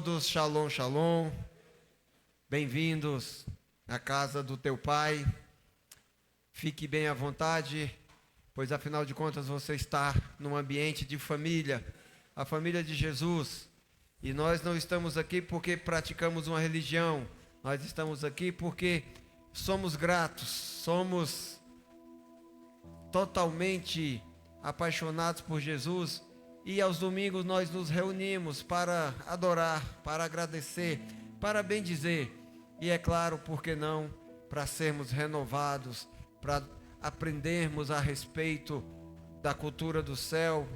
Todos, shalom, shalom. Bem-vindos à casa do teu Pai. Fique bem à vontade, pois afinal de contas você está num ambiente de família, a família de Jesus. E nós não estamos aqui porque praticamos uma religião, nós estamos aqui porque somos gratos, somos totalmente apaixonados por Jesus. E aos domingos nós nos reunimos para adorar, para agradecer, para bendizer. E é claro, por que não, para sermos renovados, para aprendermos a respeito da cultura do céu,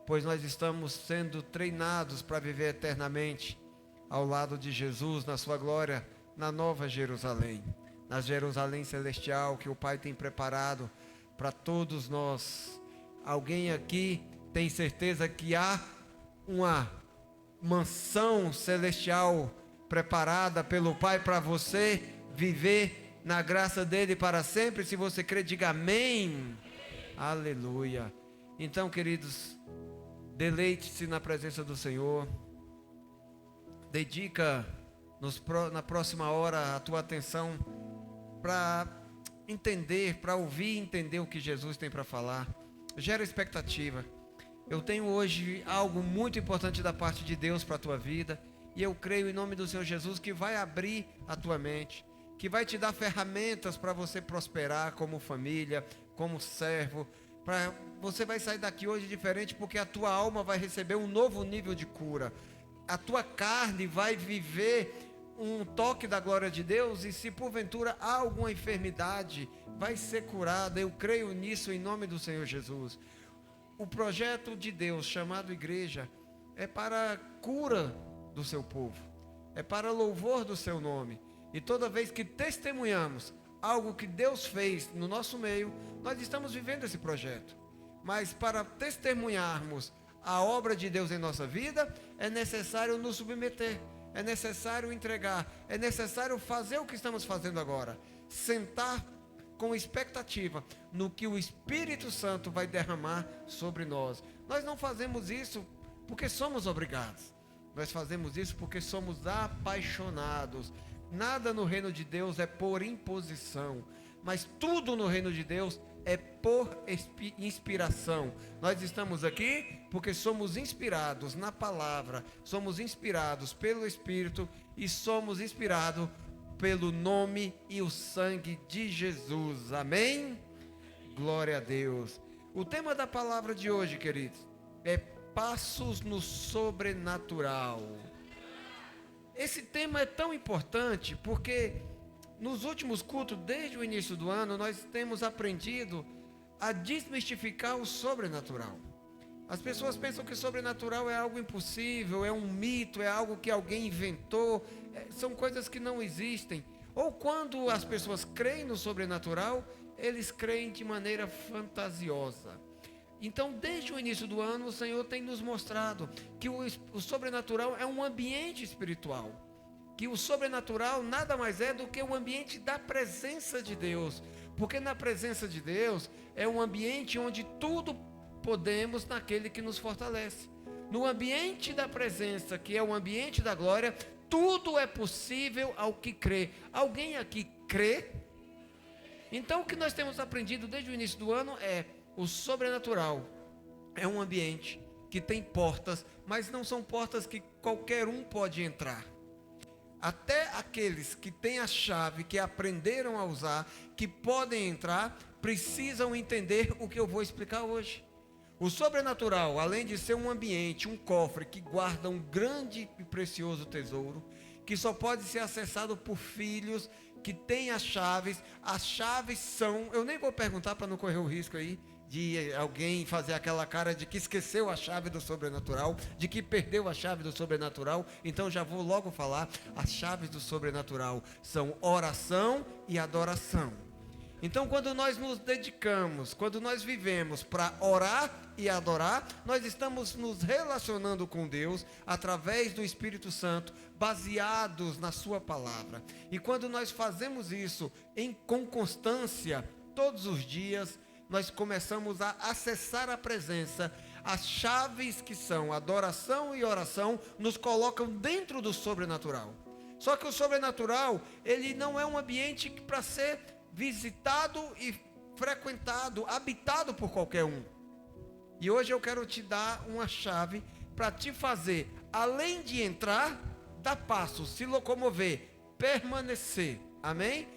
pois nós estamos sendo treinados para viver eternamente ao lado de Jesus, na sua glória, na Nova Jerusalém, na Jerusalém celestial que o Pai tem preparado para todos nós. Alguém aqui tem certeza que há uma mansão celestial preparada pelo Pai para você viver na graça dele para sempre? Se você crê, diga amém. Aleluia. Então, queridos, deleite-se na presença do Senhor. Dedica na próxima hora a tua atenção para entender, para ouvir e entender o que Jesus tem para falar. Gera expectativa. Eu tenho hoje algo muito importante da parte de Deus para a tua vida, e eu creio em nome do Senhor Jesus que vai abrir a tua mente, que vai te dar ferramentas para você prosperar como família, como servo. Você vai sair daqui hoje diferente, porque a tua alma vai receber um novo nível de cura, a tua carne vai viver um toque da glória de Deus, e se porventura há alguma enfermidade, vai ser curada. Eu creio nisso em nome do Senhor Jesus. O projeto de Deus chamado igreja é para a cura do seu povo, é para louvor do seu nome. E toda vez que testemunhamos algo que Deus fez no nosso meio, nós estamos vivendo esse projeto. Mas para testemunharmos a obra de Deus em nossa vida, é necessário nos submeter, é necessário entregar, é necessário fazer o que estamos fazendo agora, sentar com expectativa no que o Espírito Santo vai derramar sobre nós. Nós não fazemos isso porque somos obrigados, nós fazemos isso porque somos apaixonados. Nada no reino de Deus é por imposição, mas tudo no reino de Deus é por inspiração. Nós estamos aqui porque somos inspirados na palavra, somos inspirados pelo Espírito e somos inspirados pelo nome e o sangue de Jesus. Amém? Glória a Deus. O tema da palavra de hoje, queridos, é passos no sobrenatural. Esse tema é tão importante porque nos últimos cultos, desde o início do ano, nós temos aprendido a desmistificar o sobrenatural. As pessoas pensam que sobrenatural é algo impossível, é um mito, é algo que alguém inventou, são coisas que não existem. Ou quando as pessoas creem no sobrenatural, eles creem de maneira fantasiosa. Então, desde o início do ano, o Senhor tem nos mostrado que o sobrenatural é um ambiente espiritual. Que o sobrenatural nada mais é do que o ambiente da presença de Deus. Porque na presença de Deus é um ambiente onde tudo podemos naquele que nos fortalece. No ambiente da presença, que é o ambiente da glória, tudo é possível ao que crê. Alguém aqui crê? Então o que nós temos aprendido desde o início do ano é: o sobrenatural é um ambiente que tem portas, mas não são portas que qualquer um pode entrar. Até aqueles que têm a chave, que aprenderam a usar, que podem entrar, precisam entender o que eu vou explicar hoje. O sobrenatural, além de ser um ambiente, um cofre que guarda um grande e precioso tesouro, que só pode ser acessado por filhos que têm as chaves são, eu nem vou perguntar para não correr o risco aí de alguém fazer aquela cara de que esqueceu a chave do sobrenatural, de que perdeu a chave do sobrenatural. Então já vou logo falar, as chaves do sobrenatural são oração e adoração. Então, quando nós nos dedicamos, quando nós vivemos para orar e adorar, nós estamos nos relacionando com Deus através do Espírito Santo, baseados na sua palavra. E quando nós fazemos isso com constância, todos os dias, nós começamos a acessar a presença, As chaves que são adoração e oração nos colocam dentro do sobrenatural. Só que o sobrenatural, ele não é um ambiente para ser visitado e frequentado, habitado por qualquer um. E hoje eu quero te dar uma chave para te fazer, além de entrar, dar passos, se locomover, permanecer. Amém?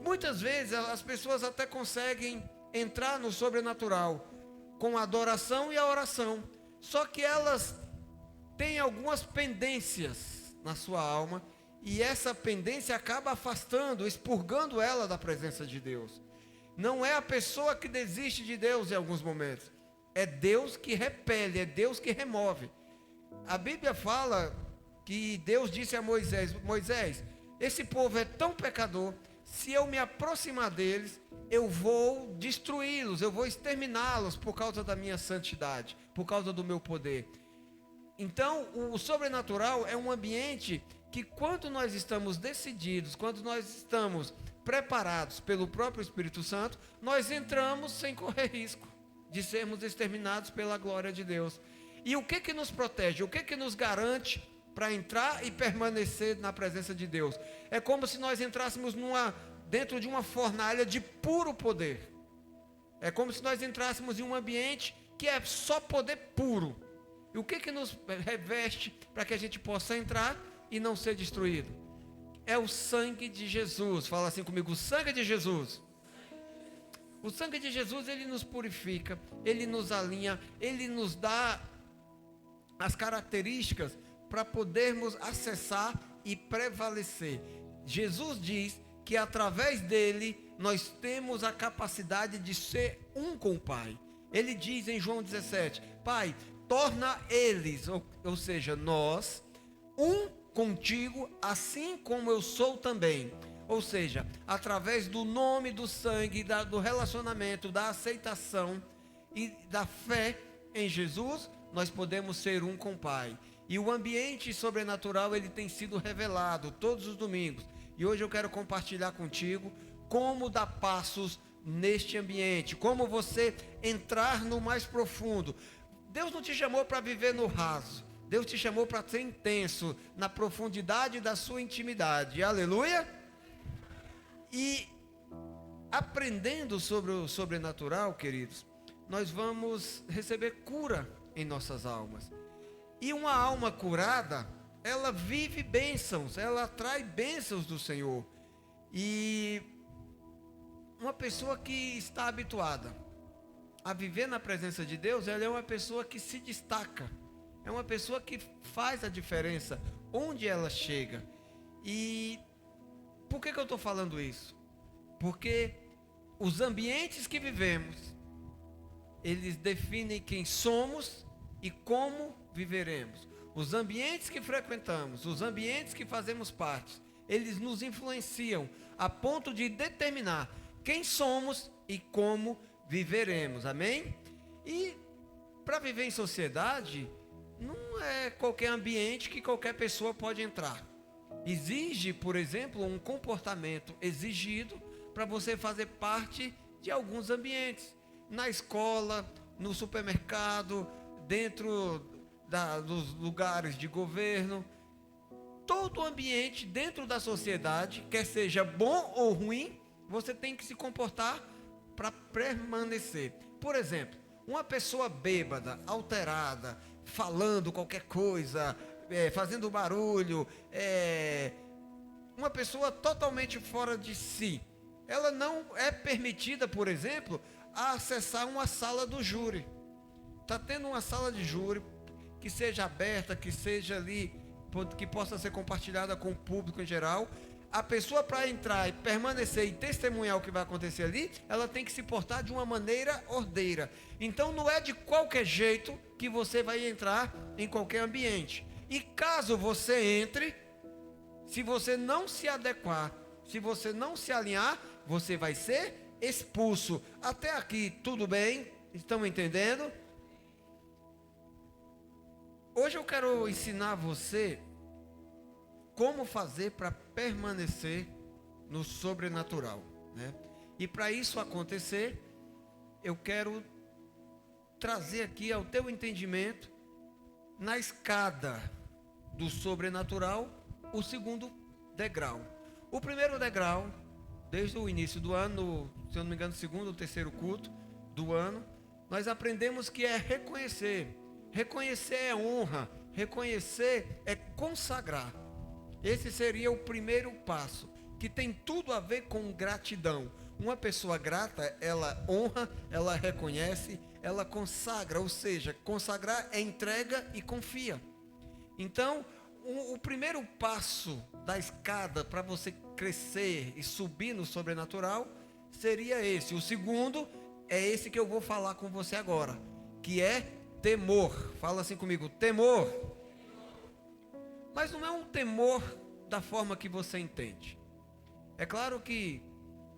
Muitas vezes as pessoas até conseguem entrar no sobrenatural com a adoração e a oração. Só que elas têm algumas pendências na sua alma. E essa pendência acaba afastando, expurgando ela da presença de Deus. Não é a pessoa que desiste de Deus em alguns momentos. É Deus que repele, é Deus que remove. A Bíblia fala que Deus disse a Moisés: Moisés, esse povo é tão pecador, se eu me aproximar deles, eu vou destruí-los, eu vou exterminá-los por causa da minha santidade, por causa do meu poder. Então, o sobrenatural é um ambiente que, quando nós estamos decididos, quando nós estamos preparados pelo próprio Espírito Santo, nós entramos sem correr risco de sermos exterminados pela glória de Deus. E o que nos protege? O que nos garante para entrar e permanecer na presença de Deus? É como se nós entrássemos dentro de uma fornalha de puro poder. É como se nós entrássemos em um ambiente que é só poder puro. E o que nos reveste para que a gente possa entrar e não ser destruído? É o sangue de Jesus. Fala assim comigo: o sangue de Jesus. O sangue de Jesus, ele nos purifica, ele nos alinha, ele nos dá as características para podermos acessar e prevalecer. Jesus diz que através dele nós temos a capacidade de ser um com o Pai. Ele diz em João 17: Pai, torna eles, ou seja, nós, um contigo, assim como eu sou também. Ou seja, através do nome, do sangue, do relacionamento, da aceitação e da fé em Jesus, nós podemos ser um com o Pai. E o ambiente sobrenatural, ele tem sido revelado todos os domingos. E hoje eu quero compartilhar contigo como dar passos neste ambiente, como você entrar no mais profundo. Deus não te chamou para viver no raso. Deus te chamou para ser intenso na profundidade da sua intimidade. Aleluia! E aprendendo sobre o sobrenatural, queridos, nós vamos receber cura em nossas almas. E uma alma curada, ela vive bênçãos, ela atrai bênçãos do Senhor. E uma pessoa que está habituada a viver na presença de Deus, ela é uma pessoa que se destaca. É uma pessoa que faz a diferença onde ela chega. E por que eu estou falando isso? Porque os ambientes que vivemos, eles definem quem somos e como viveremos. Os ambientes que frequentamos, os ambientes que fazemos parte, eles nos influenciam a ponto de determinar quem somos e como viveremos. Amém? E para viver em sociedade, não é qualquer ambiente que qualquer pessoa pode entrar. Exige, por exemplo, um comportamento exigido para você fazer parte de alguns ambientes. Na escola, no supermercado, dentro dos lugares de governo. Todo ambiente dentro da sociedade, quer seja bom ou ruim, você tem que se comportar para permanecer. Por exemplo, uma pessoa bêbada, alterada, falando qualquer coisa, fazendo barulho, uma pessoa totalmente fora de si, ela não é permitida, por exemplo, a acessar uma sala do júri. Está tendo uma sala de júri que seja aberta, que seja ali, que possa ser compartilhada com o público em geral. A pessoa, para entrar e permanecer e testemunhar o que vai acontecer ali, ela tem que se portar de uma maneira ordeira. Então não é de qualquer jeito que você vai entrar em qualquer ambiente. E caso você entre, se você não se adequar, se você não se alinhar, você vai ser expulso. Até aqui tudo bem? Estão entendendo? Hoje eu quero ensinar você como fazer para permanecer no sobrenatural, né? E para isso acontecer, eu quero trazer aqui ao teu entendimento, na escada do sobrenatural, o segundo degrau. O primeiro degrau, desde o início do ano, se eu não me engano, segundo ou terceiro culto do ano, nós aprendemos que é reconhecer. Reconhecer é honra, reconhecer é consagrar. Esse seria o primeiro passo, que tem tudo a ver com gratidão. Uma pessoa grata, ela honra, ela reconhece, ela consagra, ou seja, consagrar é entrega e confia. Então, o primeiro passo da escada para você crescer e subir no sobrenatural seria esse. O segundo é esse que eu vou falar com você agora, que é temor. Fala assim comigo, temor. Mas não é um temor da forma que você entende. É claro que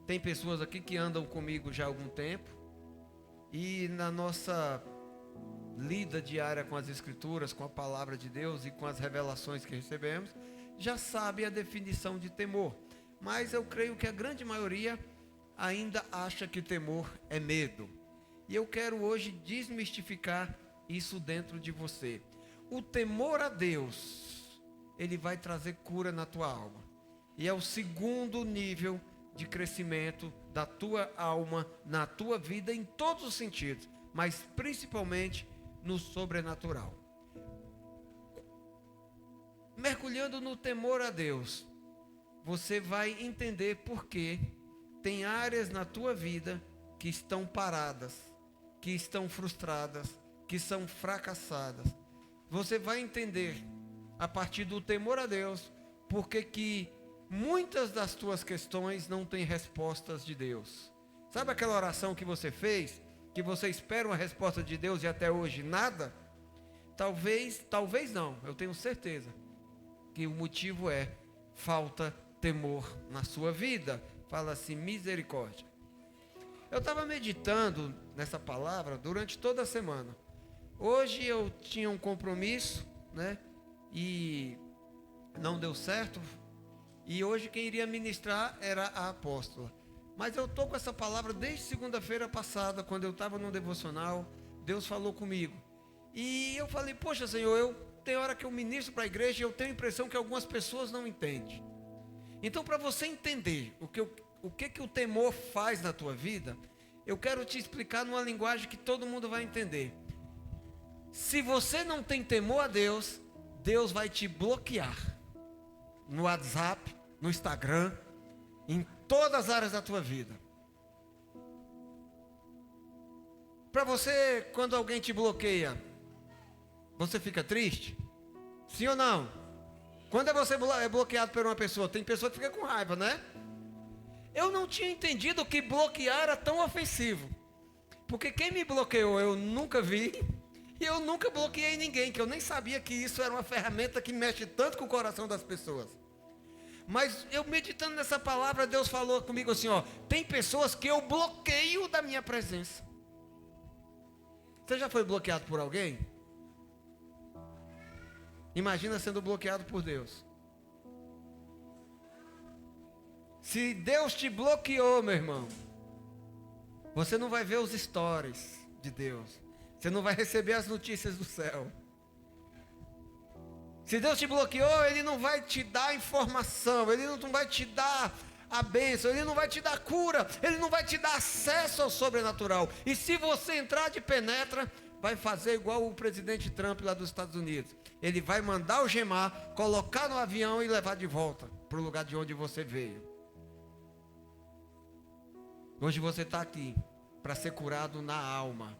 tem pessoas aqui que andam comigo já há algum tempo, e na nossa lida diária com as Escrituras, com a palavra de Deus e com as revelações que recebemos, já sabe a definição de temor. Mas eu creio que a grande maioria ainda acha que temor é medo. E eu quero hoje desmistificar isso dentro de você. O temor a Deus, ele vai trazer cura na tua alma. E é o segundo nível de crescimento da tua alma, na tua vida, em todos os sentidos, mas principalmente no sobrenatural. Mergulhando no temor a Deus, você vai entender por que tem áreas na tua vida que estão paradas, que estão frustradas, que são fracassadas. Você vai entender, a partir do temor a Deus, porque que muitas das tuas questões não têm respostas de Deus. Sabe aquela oração que você fez, que você espera uma resposta de Deus e até hoje nada? Talvez não, eu tenho certeza que o motivo é falta temor na sua vida. Fala assim, misericórdia. Eu estava meditando nessa palavra durante toda a semana. Hoje eu tinha um compromisso, né? E não deu certo. E hoje quem iria ministrar era a apóstola. Mas eu estou com essa palavra desde segunda-feira passada, quando eu estava no devocional. Deus falou comigo. E eu falei, poxa Senhor, tem hora que eu ministro para a igreja e eu tenho a impressão que algumas pessoas não entendem. Então, para você entender o que o temor faz na tua vida, eu quero te explicar numa linguagem que todo mundo vai entender. Se você não tem temor a Deus, Deus vai te bloquear no WhatsApp, no Instagram, em todas as áreas da tua vida. Para você, quando alguém te bloqueia, você fica triste? Sim ou não? Quando você é bloqueado por uma pessoa, tem pessoa que fica com raiva, né? Eu não tinha entendido que bloquear era tão ofensivo. Porque quem me bloqueou eu nunca vi. E eu nunca bloqueei ninguém, que eu nem sabia que isso era uma ferramenta que mexe tanto com o coração das pessoas. Mas eu meditando nessa palavra, Deus falou comigo assim, ó, tem pessoas que eu bloqueio da minha presença. Você já foi bloqueado por alguém? Imagina sendo bloqueado por Deus. Se Deus te bloqueou, meu irmão, você não vai ver os stories de Deus. Você não vai receber as notícias do céu. Se Deus te bloqueou, Ele não vai te dar informação, Ele não vai te dar a bênção, Ele não vai te dar cura, Ele não vai te dar acesso ao sobrenatural. E se você entrar de penetra, vai fazer igual o presidente Trump lá dos Estados Unidos. Ele vai mandar algemar, colocar no avião e levar de volta para o lugar de onde você veio. Hoje você está aqui para ser curado na alma.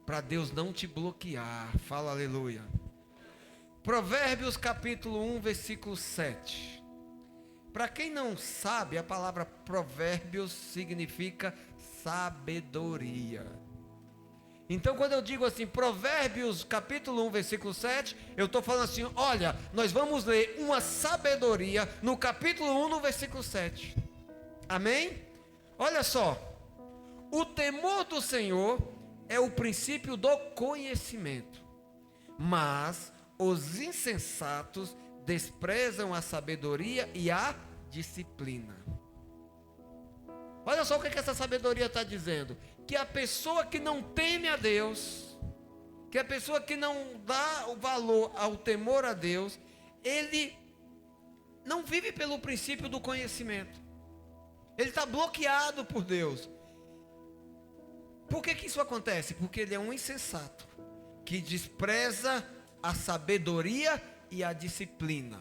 Para Deus não te bloquear. Fala aleluia. Provérbios capítulo 1, versículo 7. Para quem não sabe, a palavra provérbios significa sabedoria. Então quando eu digo assim, Provérbios capítulo 1, versículo 7, eu estou falando assim, olha, nós vamos ler uma sabedoria no capítulo 1, no versículo 7. Amém? Olha só, o temor do Senhor é o princípio do conhecimento, mas os insensatos desprezam a sabedoria e a disciplina. Olha só o que essa sabedoria está dizendo. Que a pessoa que não teme a Deus, que a pessoa que não dá o valor ao temor a Deus, ele não vive pelo princípio do conhecimento. Ele está bloqueado por Deus. Por que isso acontece? Porque ele é um insensato, que despreza a sabedoria e a disciplina.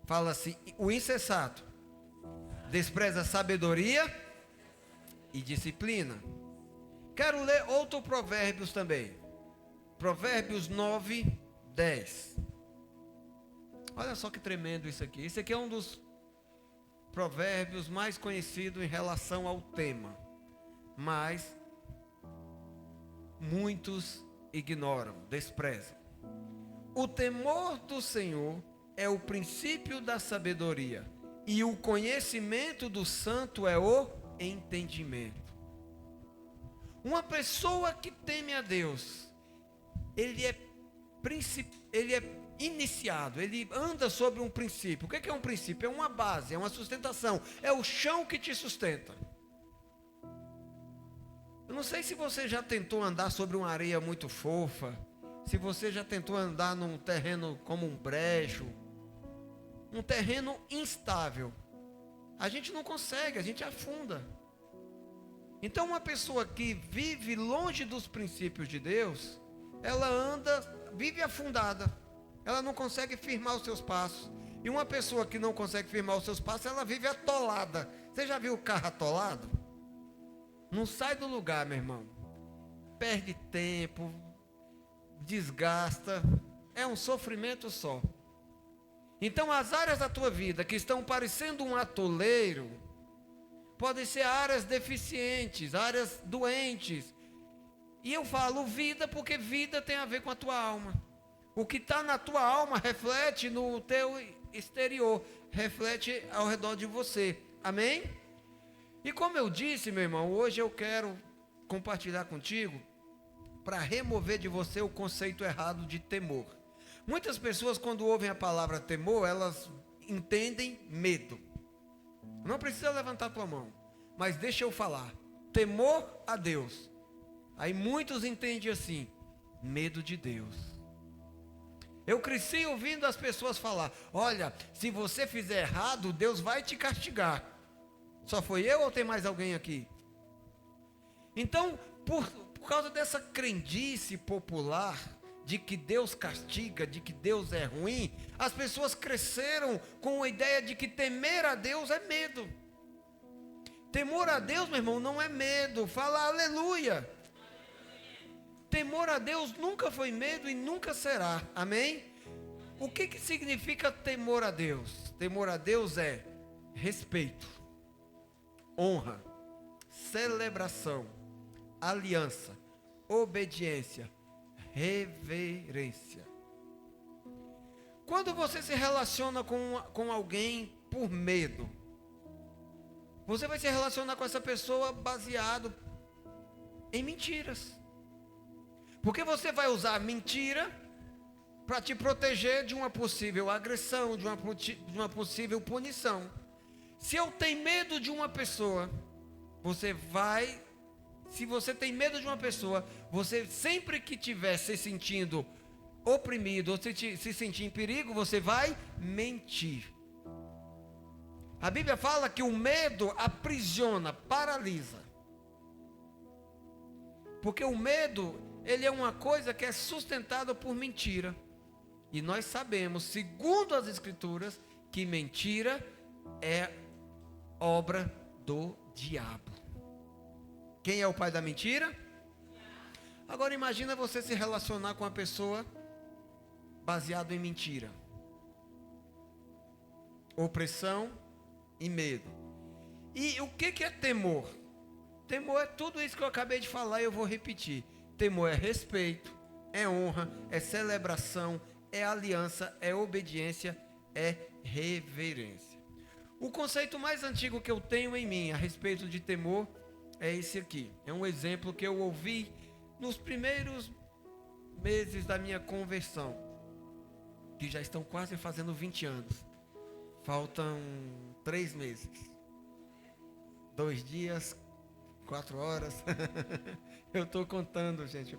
Fala assim, o insensato despreza a sabedoria e disciplina. Quero ler outro Provérbios também. Provérbios 9, 10. Olha só que tremendo isso aqui. Esse aqui é um dos provérbios mais conhecidos em relação ao tema. Mas muitos ignoram, desprezam. O temor do Senhor é o princípio da sabedoria, e o conhecimento do santo é o entendimento. Uma pessoa que teme a Deus, ele é iniciado, ele anda sobre um princípio. O que é um princípio? É uma base, é uma sustentação, é o chão que te sustenta. Eu não sei se você já tentou andar sobre uma areia muito fofa, se você já tentou andar num terreno como um brejo, um terreno instável. A gente não consegue, a gente afunda. Então uma pessoa que vive longe dos princípios de Deus, ela vive afundada. Ela não consegue firmar os seus passos. E uma pessoa que não consegue firmar os seus passos, ela vive atolada. Você já viu o carro atolado? Não sai do lugar, meu irmão. Perde tempo, desgasta, é um sofrimento só. Então as áreas da tua vida que estão parecendo um atoleiro, podem ser áreas deficientes, áreas doentes. E eu falo vida porque vida tem a ver com a tua alma. O que está na tua alma reflete no teu exterior, reflete ao redor de você. Amém? E como eu disse, meu irmão, hoje eu quero compartilhar contigo para remover de você o conceito errado de temor. Muitas pessoas, quando ouvem a palavra temor, elas entendem medo. Não precisa levantar a tua mão, mas deixa eu falar. Temor a Deus. Aí muitos entendem assim, medo de Deus. Eu cresci ouvindo as pessoas falar, olha, se você fizer errado, Deus vai te castigar. Só foi eu ou tem mais alguém aqui? Então, por causa dessa crendice popular, de que Deus castiga, de que Deus é ruim, as pessoas cresceram com a ideia de que temer a Deus é medo. Temor a Deus, meu irmão, não é medo. Fala aleluia. Temor a Deus nunca foi medo e nunca será. Amém? O que significa temor a Deus? Temor a Deus é respeito, honra, celebração, aliança, obediência, reverência. Quando você se relaciona com alguém por medo, você vai se relacionar com essa pessoa baseado em mentiras. Porque você vai usar a mentira para te proteger de uma possível agressão, de uma possível punição. Se eu tenho medo de uma pessoa, se você tem medo de uma pessoa, você sempre que estiver se sentindo oprimido ou se sentir em perigo, você vai mentir. A Bíblia fala que o medo aprisiona, paralisa. Porque o medo, ele é uma coisa que é sustentada por mentira. E nós sabemos, segundo as Escrituras, que mentira é obra do diabo. Quem é o pai da mentira? Agora imagina você se relacionar com uma pessoa baseado em mentira, opressão e medo. E o que é temor? Temor é tudo isso que eu acabei de falar e eu vou repetir. Temor é respeito, é honra, é celebração, é aliança, é obediência, é reverência. O conceito mais antigo que eu tenho em mim a respeito de temor é esse aqui. É um exemplo que eu ouvi nos primeiros meses da minha conversão, que já estão quase fazendo 20 anos. Faltam 3 meses. 2 dias, 4 horas. Eu estou contando, gente,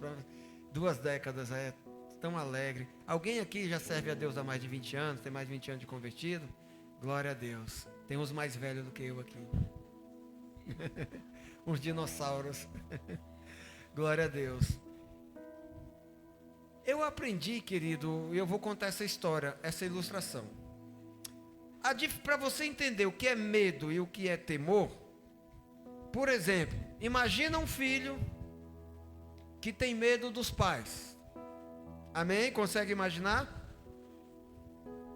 2 décadas, é tão alegre. Alguém aqui já serve a Deus há mais de 20 anos, tem mais de 20 anos de convertido? Glória a Deus. Tem uns mais velhos do que eu aqui. Uns dinossauros. Glória a Deus. Eu aprendi, querido, e eu vou contar essa história, essa ilustração. Para você entender o que é medo e o que é temor, por exemplo, imagina um filho que tem medo dos pais. Amém? Consegue imaginar?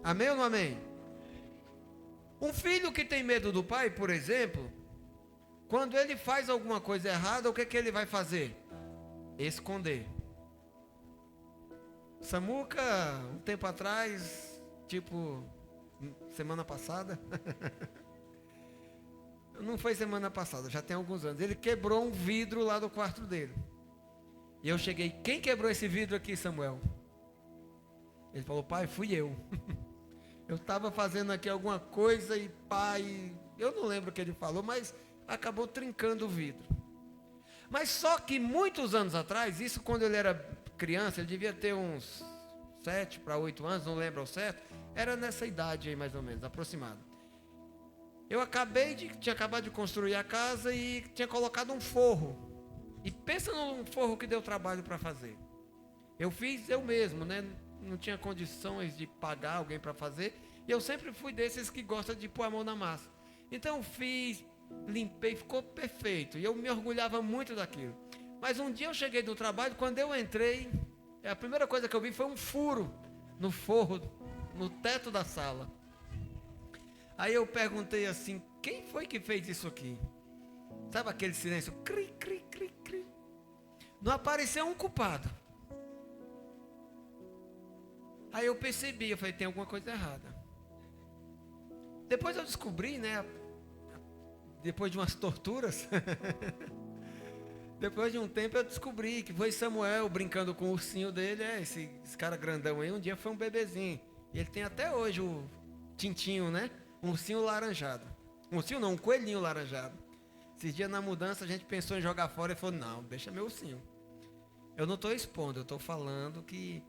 Amém ou não amém? Um filho que tem medo do pai, por exemplo, quando ele faz alguma coisa errada, o que ele vai fazer? Esconder. Samuca, um tempo atrás, tipo, semana passada, não foi semana passada, já tem alguns anos, ele quebrou um vidro lá do quarto dele. E eu cheguei, quem quebrou esse vidro aqui, Samuel? Ele falou, pai, fui eu. Eu estava fazendo aqui alguma coisa e pai, eu não lembro o que ele falou, mas acabou trincando o vidro. Mas só que muitos anos atrás, isso quando ele era criança, ele devia ter uns 7 para 8 anos, não lembro ao certo, era nessa idade aí mais ou menos, aproximado. Eu tinha acabado de construir a casa e tinha colocado um forro. E pensa num forro que deu trabalho para fazer. Eu fiz eu mesmo, né? Não tinha condições de pagar alguém para fazer. E eu sempre fui desses que gosta de pôr a mão na massa. Então fiz, limpei, ficou perfeito. E eu me orgulhava muito daquilo. Mas um dia eu cheguei do trabalho, quando eu entrei, a primeira coisa que eu vi foi um furo no forro, no teto da sala. Aí eu perguntei assim, quem foi que fez isso aqui? Sabe aquele silêncio? Cri, cri, cri, cri. Não apareceu um culpado. Aí eu percebi, eu falei, tem alguma coisa errada. Depois eu descobri, né? Depois de umas torturas, depois de um tempo eu descobri que foi Samuel brincando com o ursinho dele. Esse cara grandão aí, um dia foi um bebezinho. E ele tem até hoje o tintinho, né? Um ursinho laranjado. Um ursinho não, um coelhinho laranjado. Esses dias na mudança a gente pensou em jogar fora e falou, não, deixa meu ursinho. Eu não estou expondo, eu estou falando que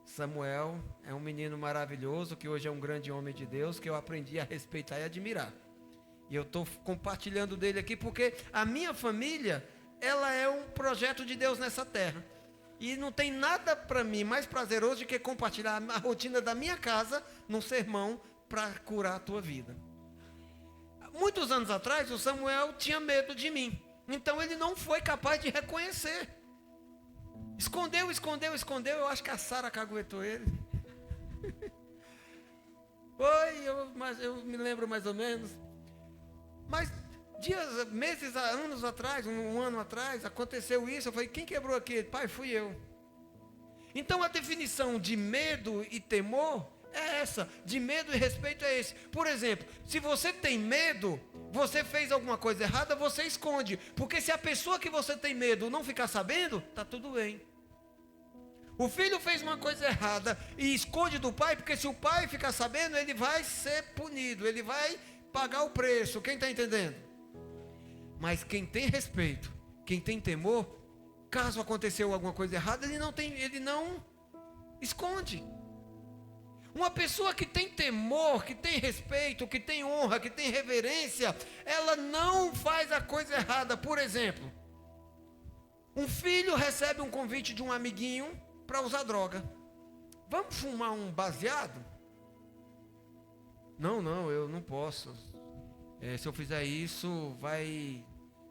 Samuel é um menino maravilhoso, que hoje é um grande homem de Deus, que eu aprendi a respeitar e admirar. E eu estou compartilhando dele aqui porque a minha família, ela é um projeto de Deus nessa terra. E não tem nada para mim mais prazeroso do que compartilhar a rotina da minha casa num sermão para curar a tua vida. Muitos anos atrás, o Samuel tinha medo de mim. Então ele não foi capaz de reconhecer. Escondeu. Eu acho que a Sara caguetou ele. Eu me lembro mais ou menos. Mas meses, anos atrás, um ano atrás, aconteceu isso. Eu falei, quem quebrou aqui? Pai, fui eu. Então a definição de medo e temor é essa. De medo e respeito é esse. Por exemplo, se você tem medo, você fez alguma coisa errada, você esconde. Porque se a pessoa que você tem medo não ficar sabendo, está tudo bem. O filho fez uma coisa errada e esconde do pai, porque se o pai ficar sabendo, ele vai ser punido, ele vai pagar o preço. Quem está entendendo? Mas quem tem respeito, quem tem temor, caso aconteceu alguma coisa errada, ele não esconde. Uma pessoa que tem temor, que tem respeito, que tem honra, que tem reverência, ela não faz a coisa errada. Por exemplo, um filho recebe um convite de um amiguinho para usar droga. Vamos fumar um baseado? Não, eu não posso. Se eu fizer isso, vai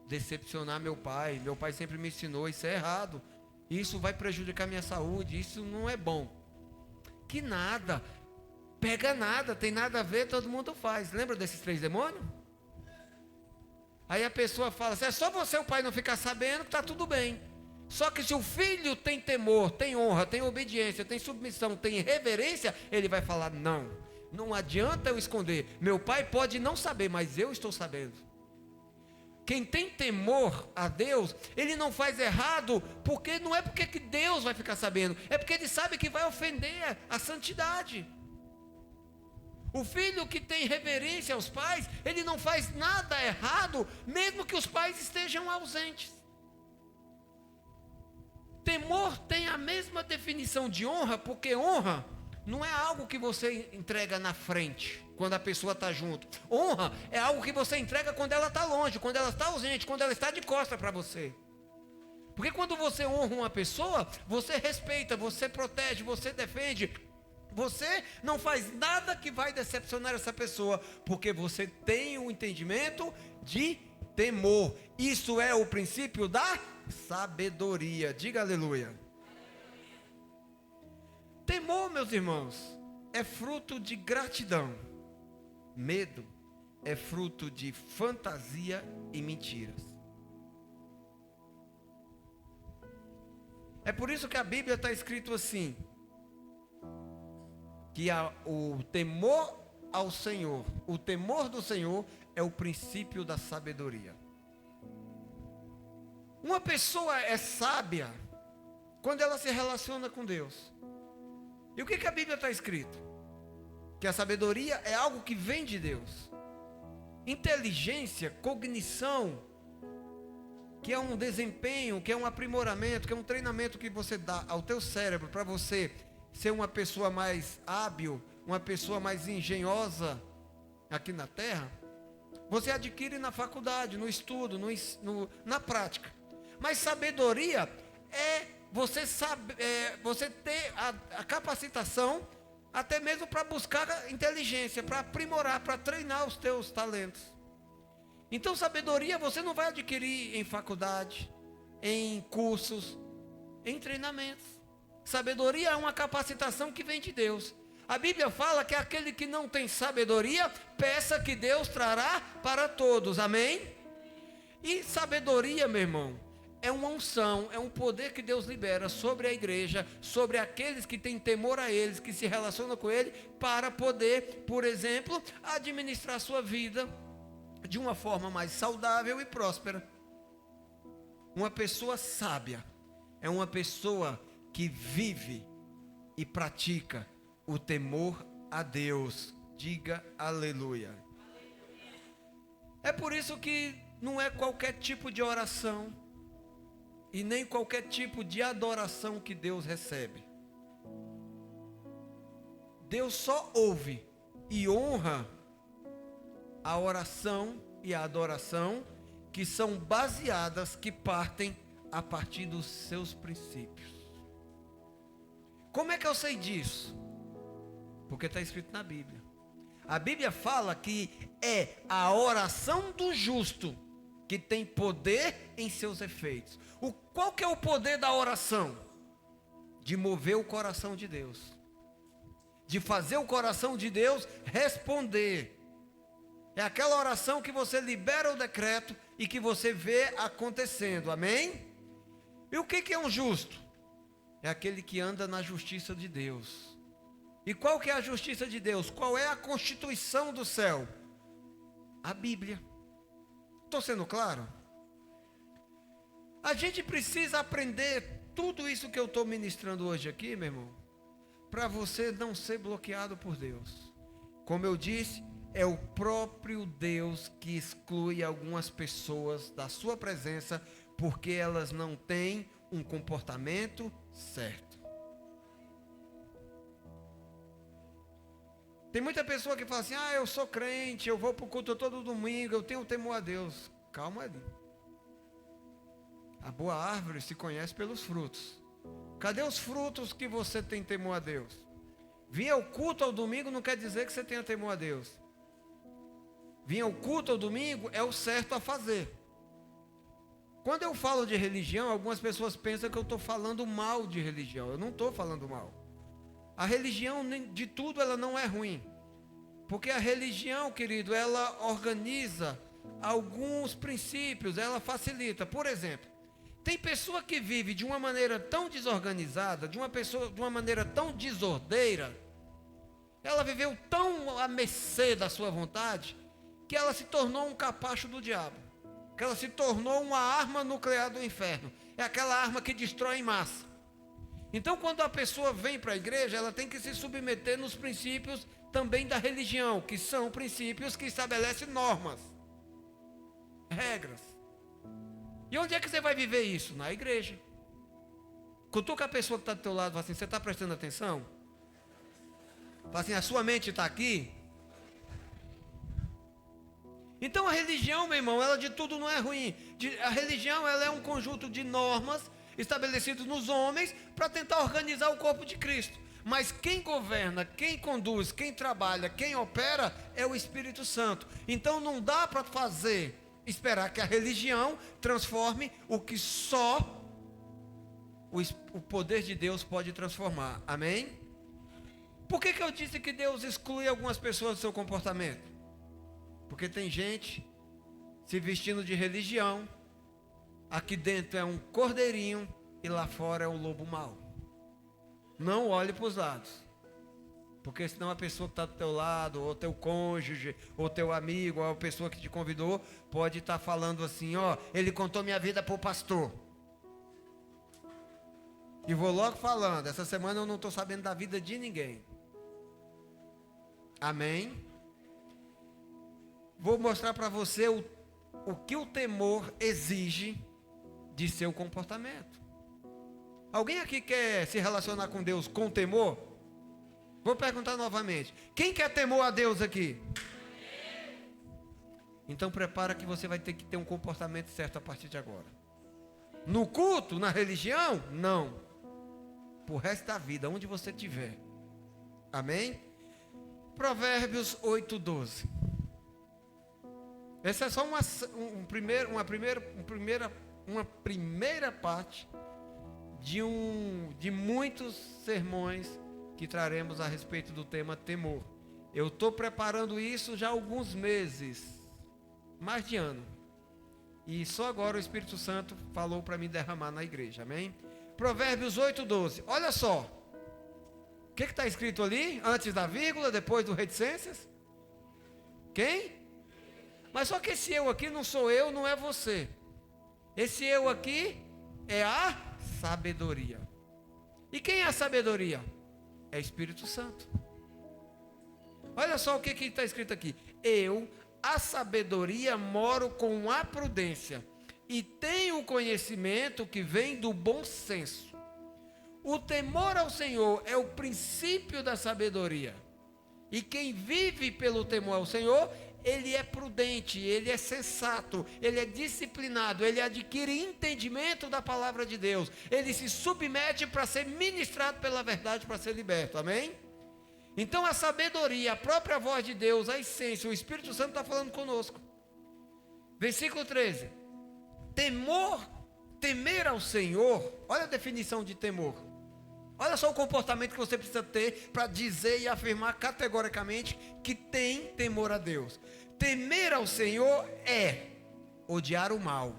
decepcionar meu pai. Meu pai sempre me ensinou, isso é errado. Isso vai prejudicar minha saúde, isso não é bom. Que nada, pega nada, tem nada a ver, todo mundo faz. Lembra desses 3 demônios? Aí a pessoa fala assim, é só você, o pai, não ficar sabendo que está tudo bem. Só que se o filho tem temor, tem honra, tem obediência, tem submissão, tem reverência, ele vai falar, não adianta eu esconder. Meu pai pode não saber, mas eu estou sabendo. Quem tem temor a Deus, ele não faz errado, porque não é porque que Deus vai ficar sabendo, é porque ele sabe que vai ofender a santidade. O filho que tem reverência aos pais, ele não faz nada errado, mesmo que os pais estejam ausentes. Temor tem a mesma definição de honra, porque honra não é algo que você entrega na frente, quando a pessoa está junto. Honra é algo que você entrega quando ela está longe, quando ela está ausente, quando ela está de costas para você. Porque quando você honra uma pessoa, você respeita, você protege, você defende. Você não faz nada que vai decepcionar essa pessoa, porque você tem um entendimento de temor. Isso é o princípio da sabedoria. Diga aleluia. Temor, meus irmãos, é fruto de gratidão. Medo é fruto de fantasia e mentiras. É por isso que a Bíblia está escrito assim, que o temor ao Senhor, o temor do Senhor é o princípio da sabedoria. Uma pessoa é sábia quando ela se relaciona com Deus. E o que a Bíblia está escrito? Que a sabedoria é algo que vem de Deus. Inteligência, cognição, que é um desempenho, que é um aprimoramento, que é um treinamento que você dá ao teu cérebro para você ser uma pessoa mais hábil, uma pessoa mais engenhosa aqui na terra, você adquire na faculdade, no estudo, na prática. Mas sabedoria é você ter a capacitação, até mesmo para buscar inteligência, para aprimorar, para treinar os teus talentos. Então sabedoria você não vai adquirir em faculdade, em cursos, em treinamentos. Sabedoria é uma capacitação que vem de Deus. A Bíblia fala que aquele que não tem sabedoria, peça que Deus trará para todos, amém? E sabedoria, meu irmão, é uma unção, é um poder que Deus libera sobre a igreja, sobre aqueles que têm temor a eles, que se relacionam com Ele, para poder, por exemplo, administrar a sua vida de uma forma mais saudável e próspera. Uma pessoa sábia é uma pessoa que vive e pratica o temor a Deus. Diga aleluia. É por isso que não é qualquer tipo de oração e nem qualquer tipo de adoração que Deus recebe. Deus só ouve e honra a oração e a adoração que são baseadas, que partem a partir dos seus princípios. Como é que eu sei disso? Porque está escrito na Bíblia. A Bíblia fala que é a oração do justo que tem poder em seus efeitos. Qual que é o poder da oração? De mover o coração de Deus. De fazer o coração de Deus responder. É aquela oração que você libera o decreto e que você vê acontecendo, amém? E o que é um justo? É aquele que anda na justiça de Deus. E qual que é a justiça de Deus? Qual é a constituição do céu? A Bíblia. Estou sendo claro? A gente precisa aprender tudo isso que eu estou ministrando hoje aqui, meu irmão, para você não ser bloqueado por Deus. Como eu disse, é o próprio Deus que exclui algumas pessoas da sua presença, porque elas não têm um comportamento certo. Tem muita pessoa que fala assim, eu sou crente, eu vou para o culto todo domingo, eu tenho temor a Deus. Calma ali. A boa árvore se conhece pelos frutos. Cadê os frutos que você tem temor a Deus? Vir ao culto ao domingo não quer dizer que você tenha temor a Deus. Vir ao culto ao domingo é o certo a fazer. Quando eu falo de religião, algumas pessoas pensam que eu estou falando mal de religião. Eu não estou falando mal. A religião, de tudo, ela não é ruim. Porque a religião, querido, ela organiza alguns princípios, ela facilita. Por exemplo, tem pessoa que vive de uma maneira tão desorganizada, de uma maneira tão desordeira, ela viveu tão à mercê da sua vontade, que ela se tornou um capacho do diabo. Que ela se tornou uma arma nuclear do inferno. É aquela arma que destrói em massa. Então, quando a pessoa vem para a igreja, ela tem que se submeter nos princípios também da religião, que são princípios que estabelecem normas, regras. E onde é que você vai viver isso? Na igreja. Cutuca a pessoa que está do teu lado e fala assim: você está prestando atenção? Fala assim: a sua mente está aqui? Então a religião, meu irmão, ela de tudo não é ruim. A religião, ela é um conjunto de normas estabelecidas nos homens para tentar organizar o corpo de Cristo. Mas quem governa, quem conduz, quem trabalha, quem opera é o Espírito Santo. Então não dá para esperar que a religião transforme o que só o poder de Deus pode transformar. Amém? Por que eu disse que Deus exclui algumas pessoas do seu comportamento? Porque tem gente se vestindo de religião, aqui dentro é um cordeirinho e lá fora é um lobo mau. Não olhe para os lados, porque senão a pessoa que está do teu lado, ou teu cônjuge, ou teu amigo, ou a pessoa que te convidou, pode estar falando assim: ó, ele contou minha vida para o pastor. E vou logo falando, essa semana eu não estou sabendo da vida de ninguém. Amém? Vou mostrar para você o que o temor exige de seu comportamento. Alguém aqui quer se relacionar com Deus com temor? Vou perguntar novamente: quem quer temor a Deus aqui? Então prepara que você vai ter que ter um comportamento certo a partir de agora. No culto, na religião, não. Por resto da vida, onde você estiver. Amém? Provérbios 8:12. Essa é só uma primeira parte de muitos sermões que traremos a respeito do tema temor. Eu estou preparando isso já há alguns meses, mais de ano. E só agora o Espírito Santo falou para me derramar na igreja, amém? Provérbios 8:12, olha só. O que está escrito ali? Antes da vírgula, depois do reticências? Quem? Mas só que esse eu aqui não sou eu, não é você. Esse eu aqui é a sabedoria. E quem é a sabedoria? É Espírito Santo. Olha só o que está escrito aqui. Eu, a sabedoria, moro com a prudência e tenho o conhecimento que vem do bom senso. O temor ao Senhor é o princípio da sabedoria. E quem vive pelo temor ao Senhor, ele é prudente, ele é sensato, ele é disciplinado, ele adquire entendimento da palavra de Deus, ele se submete para ser ministrado pela verdade, para ser liberto, amém? Então a sabedoria, a própria voz de Deus, a essência, o Espírito Santo está falando conosco. Versículo 13, temer ao Senhor, olha a definição de temor, olha só o comportamento que você precisa ter para dizer e afirmar categoricamente que tem temor a Deus. Temer ao Senhor é odiar o mal.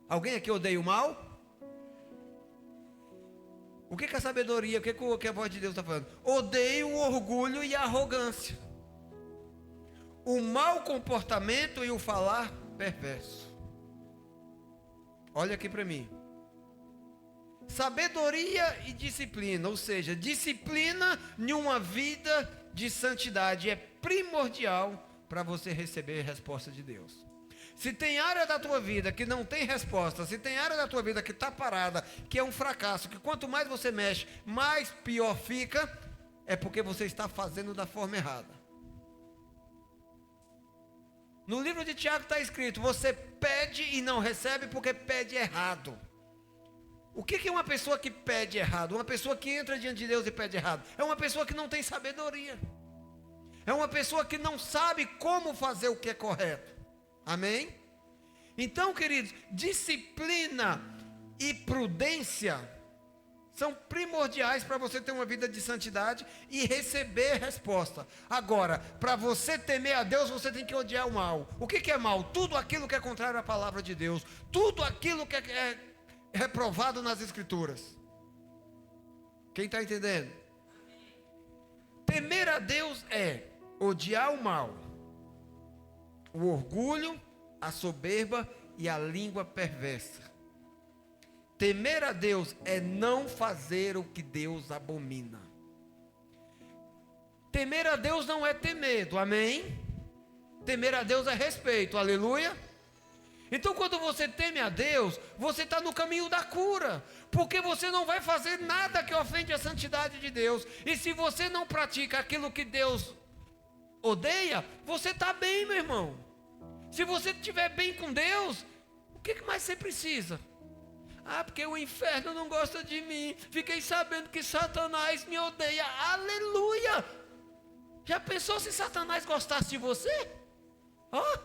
Alguém aqui odeia o mal? O que é a sabedoria, o que a voz de Deus está falando? Odeia o orgulho e a arrogância, o mau comportamento e o falar perverso. Olha aqui para mim. Sabedoria e disciplina, ou seja, disciplina em uma vida de santidade é primordial para você receber a resposta de Deus. Se tem área da tua vida que não tem resposta, se tem área da tua vida que está parada, que é um fracasso, que quanto mais você mexe, mais pior fica, é porque você está fazendo da forma errada. No livro de Tiago está escrito: você pede e não recebe porque pede errado. O que é uma pessoa que pede errado? Uma pessoa que entra diante de Deus e pede errado. É uma pessoa que não tem sabedoria. É uma pessoa que não sabe como fazer o que é correto. Amém? Então, queridos, disciplina e prudência são primordiais para você ter uma vida de santidade e receber resposta. Agora, para você temer a Deus, você tem que odiar o mal. O que é mal? Tudo aquilo que é contrário à palavra de Deus. Tudo aquilo que é reprovado nas Escrituras. Quem está entendendo? Temer a Deus é odiar o mal, o orgulho, a soberba e a língua perversa. Temer a Deus é não fazer o que Deus abomina. Temer a Deus não é ter medo, amém? Temer a Deus é respeito, aleluia. Então quando você teme a Deus, você está no caminho da cura, porque você não vai fazer nada que ofende a santidade de Deus. E se você não pratica aquilo que Deus odeia, você está bem, meu irmão. Se você estiver bem com Deus, o que mais você precisa? Ah, porque o inferno não gosta de mim. Fiquei sabendo que Satanás me odeia. Aleluia! Já pensou se Satanás gostasse de você? Ó,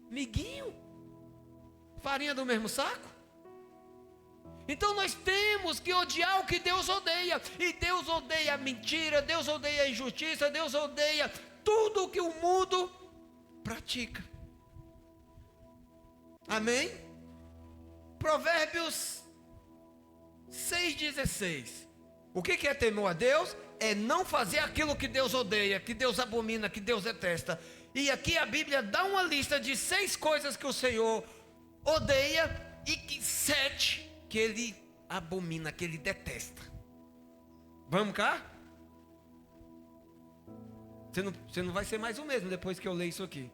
miguinho. Farinha do mesmo saco? Então nós temos que odiar o que Deus odeia. E Deus odeia a mentira, Deus odeia a injustiça, Deus odeia tudo o que o mundo pratica. Amém? Provérbios 6,16. O que é temor a Deus? É não fazer aquilo que Deus odeia, que Deus abomina, que Deus detesta. E aqui a Bíblia dá uma lista de 6 coisas que o Senhor odeia e que 7 que Ele abomina, que Ele detesta. Vamos cá? Você não vai ser mais o mesmo depois que eu ler isso aqui.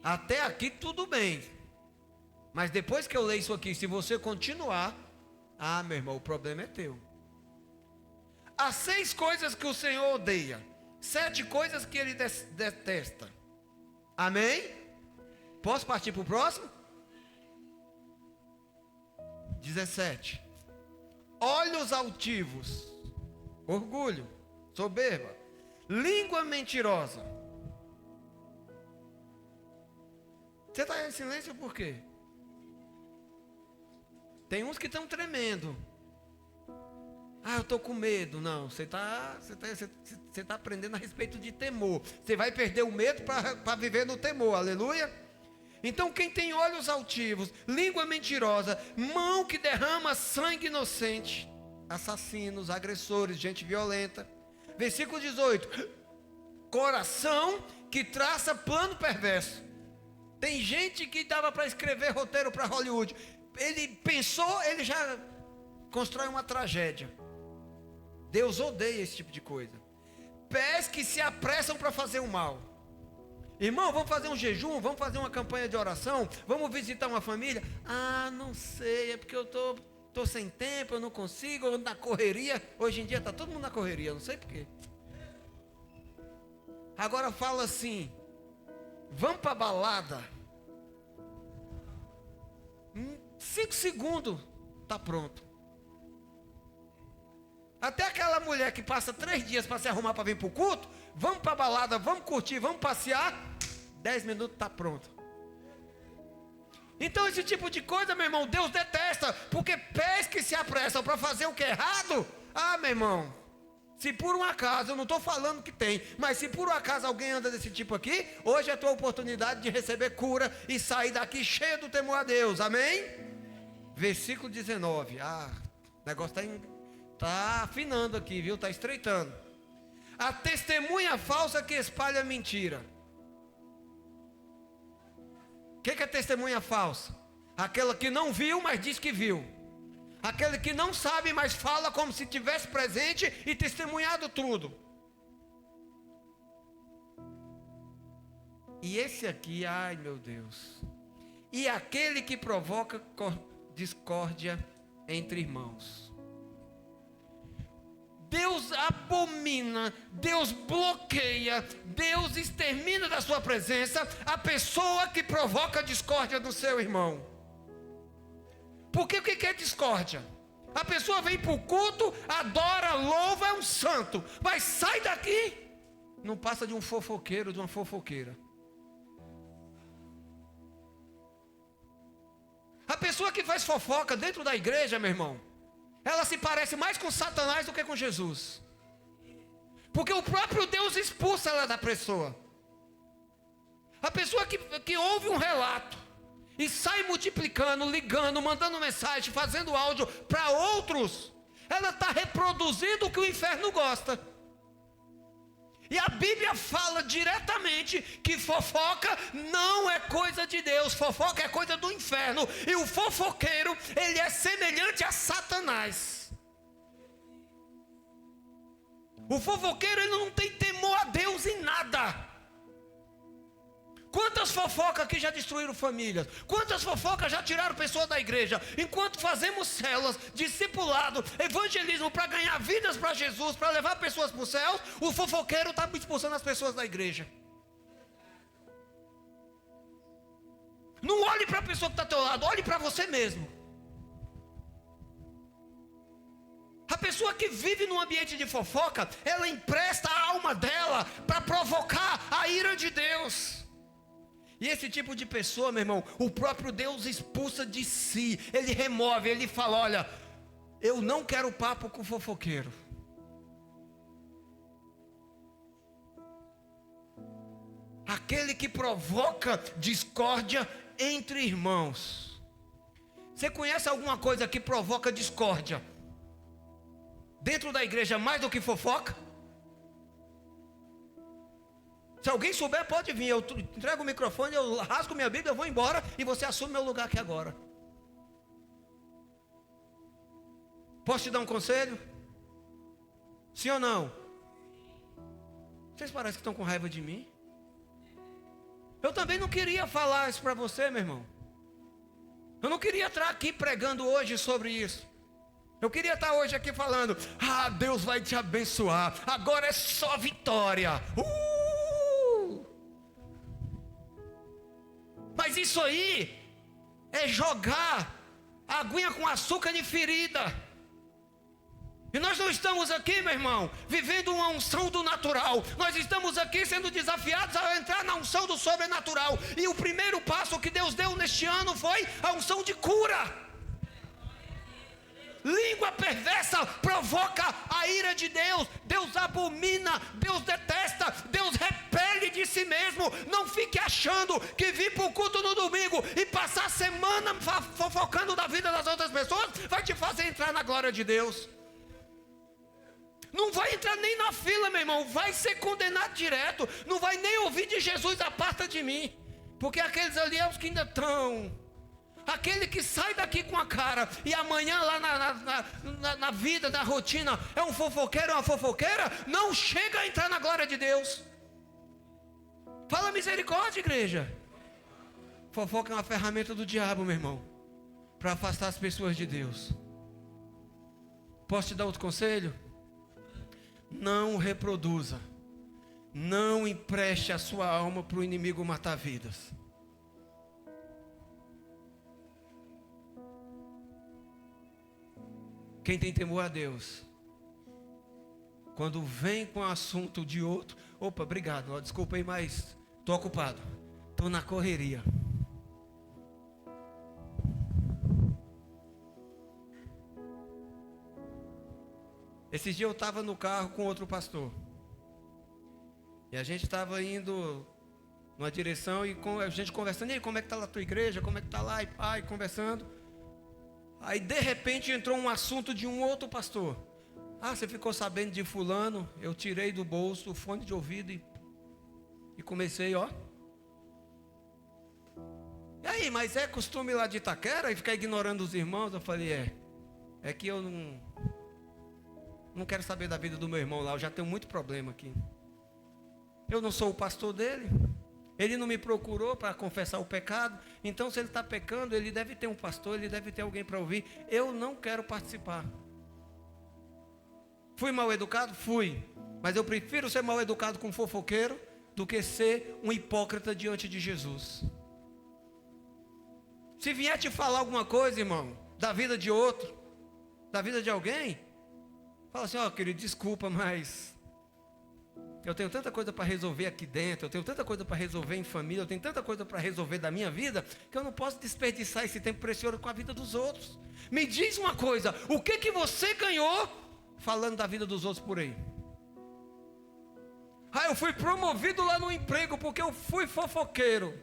Até aqui tudo bem. Mas depois que eu ler isso aqui, se você continuar, meu irmão, o problema é teu. Há 6 coisas que o Senhor odeia, 7 coisas que Ele detesta. Amém? Posso partir para o próximo? 17. Olhos altivos, orgulho, soberba, língua mentirosa. Você está em silêncio por quê? Tem uns que estão tremendo. Eu estou com medo. Não, você tá aprendendo a respeito de temor. Você vai perder o medo para viver no temor, aleluia. Então quem tem olhos altivos, língua mentirosa, mão que derrama sangue inocente, assassinos, agressores, gente violenta. Versículo 18, coração que traça plano perverso. Tem gente que dava para escrever roteiro para Hollywood. Ele pensou, ele já constrói uma tragédia. Deus odeia esse tipo de coisa. Pés que se apressam para fazer o mal. Irmão, vamos fazer um jejum, vamos fazer uma campanha de oração, vamos visitar uma família. Não sei, é porque eu tô sem tempo, eu não consigo, eu ando na correria. Hoje em dia está todo mundo na correria, não sei porquê. Agora fala assim, vamos para a balada. 5 segundos, está pronto. Até aquela mulher que passa 3 dias para se arrumar para vir para o culto, vamos para a balada, vamos curtir, vamos passear, 10 minutos está pronto. Então esse tipo de coisa, meu irmão, Deus detesta, porque pés que se apressam para fazer o que é errado, meu irmão, se por um acaso, eu não estou falando que tem, mas se por um acaso alguém anda desse tipo aqui, hoje é a tua oportunidade de receber cura e sair daqui cheio do temor a Deus, amém? Versículo 19, o negócio está afinando aqui, viu? Está estreitando. A testemunha falsa que espalha mentira. O que é testemunha falsa? Aquela que não viu, mas diz que viu. Aquele que não sabe, mas fala como se tivesse presente e testemunhado tudo. E esse aqui, meu Deus. E aquele que provoca discórdia entre irmãos. Deus abomina, Deus bloqueia, Deus extermina da sua presença a pessoa que provoca discórdia do seu irmão. Porque o que é discórdia? A pessoa vem para o culto, adora, louva, é um santo, mas sai daqui, não passa de um fofoqueiro, de uma fofoqueira. A pessoa que faz fofoca dentro da igreja, meu irmão, ela se parece mais com Satanás do que com Jesus. Porque o próprio Deus expulsa ela da pessoa. A pessoa que ouve um relato e sai multiplicando, ligando, mandando mensagem, fazendo áudio para outros, ela está reproduzindo o que o inferno gosta. E a Bíblia fala diretamente que fofoca não é coisa de Deus, fofoca é coisa do inferno. E o fofoqueiro, ele é semelhante a Satanás. O fofoqueiro, ele não tem temor a Deus em nada. Quantas fofocas que já destruíram famílias? Quantas fofocas já tiraram pessoas da igreja? Enquanto fazemos células, discipulado, evangelismo para ganhar vidas para Jesus, para levar pessoas para o céu, o fofoqueiro está expulsando as pessoas da igreja. Não olhe para a pessoa que está ao teu lado, olhe para você mesmo. A pessoa que vive num ambiente de fofoca, ela empresta a alma dela para provocar a ira de Deus. E esse tipo de pessoa, meu irmão, o próprio Deus expulsa de si. Ele remove, ele fala: olha, eu não quero papo com fofoqueiro. Aquele que provoca discórdia entre irmãos. Você conhece alguma coisa que provoca discórdia dentro da igreja mais do que fofoca? Se alguém souber, pode vir. Eu entrego o microfone, eu rasgo minha Bíblia, eu vou embora e você assume meu lugar aqui agora. Posso te dar um conselho? Sim ou não? Vocês parecem que estão com raiva de mim. Eu também não queria falar isso para você, meu irmão. Eu não queria estar aqui pregando hoje sobre isso. Eu queria estar hoje aqui falando: ah, Deus vai te abençoar, agora é só vitória. Mas isso aí é jogar aguinha com açúcar de ferida. E nós não estamos aqui, meu irmão, vivendo uma unção do natural. Nós estamos aqui sendo desafiados a entrar na unção do sobrenatural. E o primeiro passo que Deus deu neste ano foi a unção de cura. Língua perversa provoca a ira de Deus. Deus abomina, Deus detesta, Deus repele de si mesmo. Não fique achando que vir para o culto no domingo e passar a semana fofocando da vida das outras pessoas vai te fazer entrar na glória de Deus. Não vai entrar nem na fila, meu irmão. Vai ser condenado direto. Não vai nem ouvir de Jesus: aparta de mim. Porque aqueles ali é os que ainda estão. Aquele que sai daqui com a cara e amanhã lá na vida, na rotina, é um fofoqueiro, é uma fofoqueira, não chega a entrar na glória de Deus. Fala misericórdia, igreja. Fofoca é uma ferramenta do diabo, meu irmão, para afastar as pessoas de Deus. Posso te dar outro conselho? Não reproduza. Não empreste a sua alma para o inimigo matar vidas. Quem tem temor a Deus, quando vem com o assunto de outro: opa, obrigado, desculpa aí, mas estou ocupado, estou na correria. Esses dias eu estava no carro com outro pastor, e a gente estava indo numa direção e a gente conversando: e aí, como é que está lá a tua igreja, como é que está lá, e pai, conversando. Aí de repente entrou um assunto de um outro pastor. Ah, você ficou sabendo de fulano? Eu tirei do bolso o fone de ouvido e comecei, ó. E aí, mas é costume lá de Itaquera e ficar ignorando os irmãos? Eu falei: é que eu não quero saber da vida do meu irmão lá, eu já tenho muito problema aqui. Eu não sou o pastor dele. Ele não me procurou para confessar o pecado. Então, se ele está pecando, ele deve ter um pastor, ele deve ter alguém para ouvir. Eu não quero participar. Fui mal educado? Fui. Mas eu prefiro ser mal educado com um fofoqueiro do que ser um hipócrita diante de Jesus. Se vier te falar alguma coisa, irmão, da vida de outro, da vida de alguém, fala assim: ó, querido, desculpa, mas eu tenho tanta coisa para resolver aqui dentro, eu tenho tanta coisa para resolver em família, eu tenho tanta coisa para resolver da minha vida, que eu não posso desperdiçar esse tempo precioso com a vida dos outros. Me diz uma coisa: o que você ganhou falando da vida dos outros por aí? Ah, eu fui promovido lá no emprego porque eu fui fofoqueiro.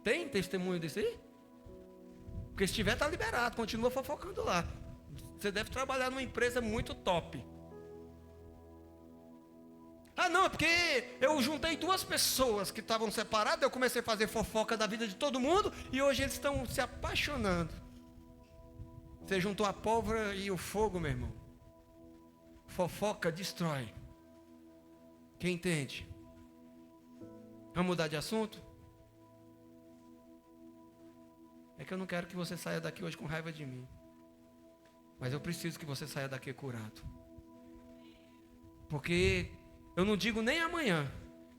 Tem testemunho desse aí? Porque se tiver, está liberado, continua fofocando lá. Você deve trabalhar numa empresa muito top. Ah, não, é porque eu juntei duas pessoas que estavam separadas, eu comecei a fazer fofoca da vida de todo mundo e hoje eles estão se apaixonando. Você juntou a pólvora e o fogo, meu irmão. Fofoca destrói. Quem entende? Vamos mudar de assunto? É que eu não quero que você saia daqui hoje com raiva de mim. Mas eu preciso que você saia daqui curado. Porque eu não digo nem amanhã.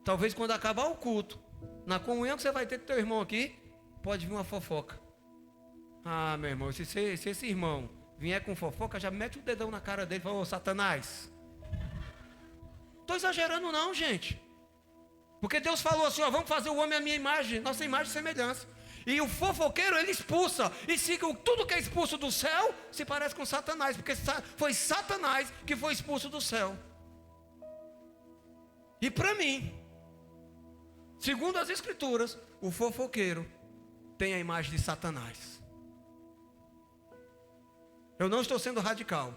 Talvez quando acabar o culto, na comunhão que você vai ter com teu irmão aqui, pode vir uma fofoca. Ah, meu irmão, se esse irmão vier com fofoca, já mete o dedão na cara dele e fala: ô Satanás. Estou exagerando não, gente. Porque Deus falou assim: ó, vamos fazer o homem à minha imagem, nossa imagem e semelhança. E o fofoqueiro ele expulsa. E tudo que é expulso do céu se parece com Satanás. Porque foi Satanás que foi expulso do céu. E para mim, segundo as escrituras, o fofoqueiro tem a imagem de Satanás. Eu não estou sendo radical.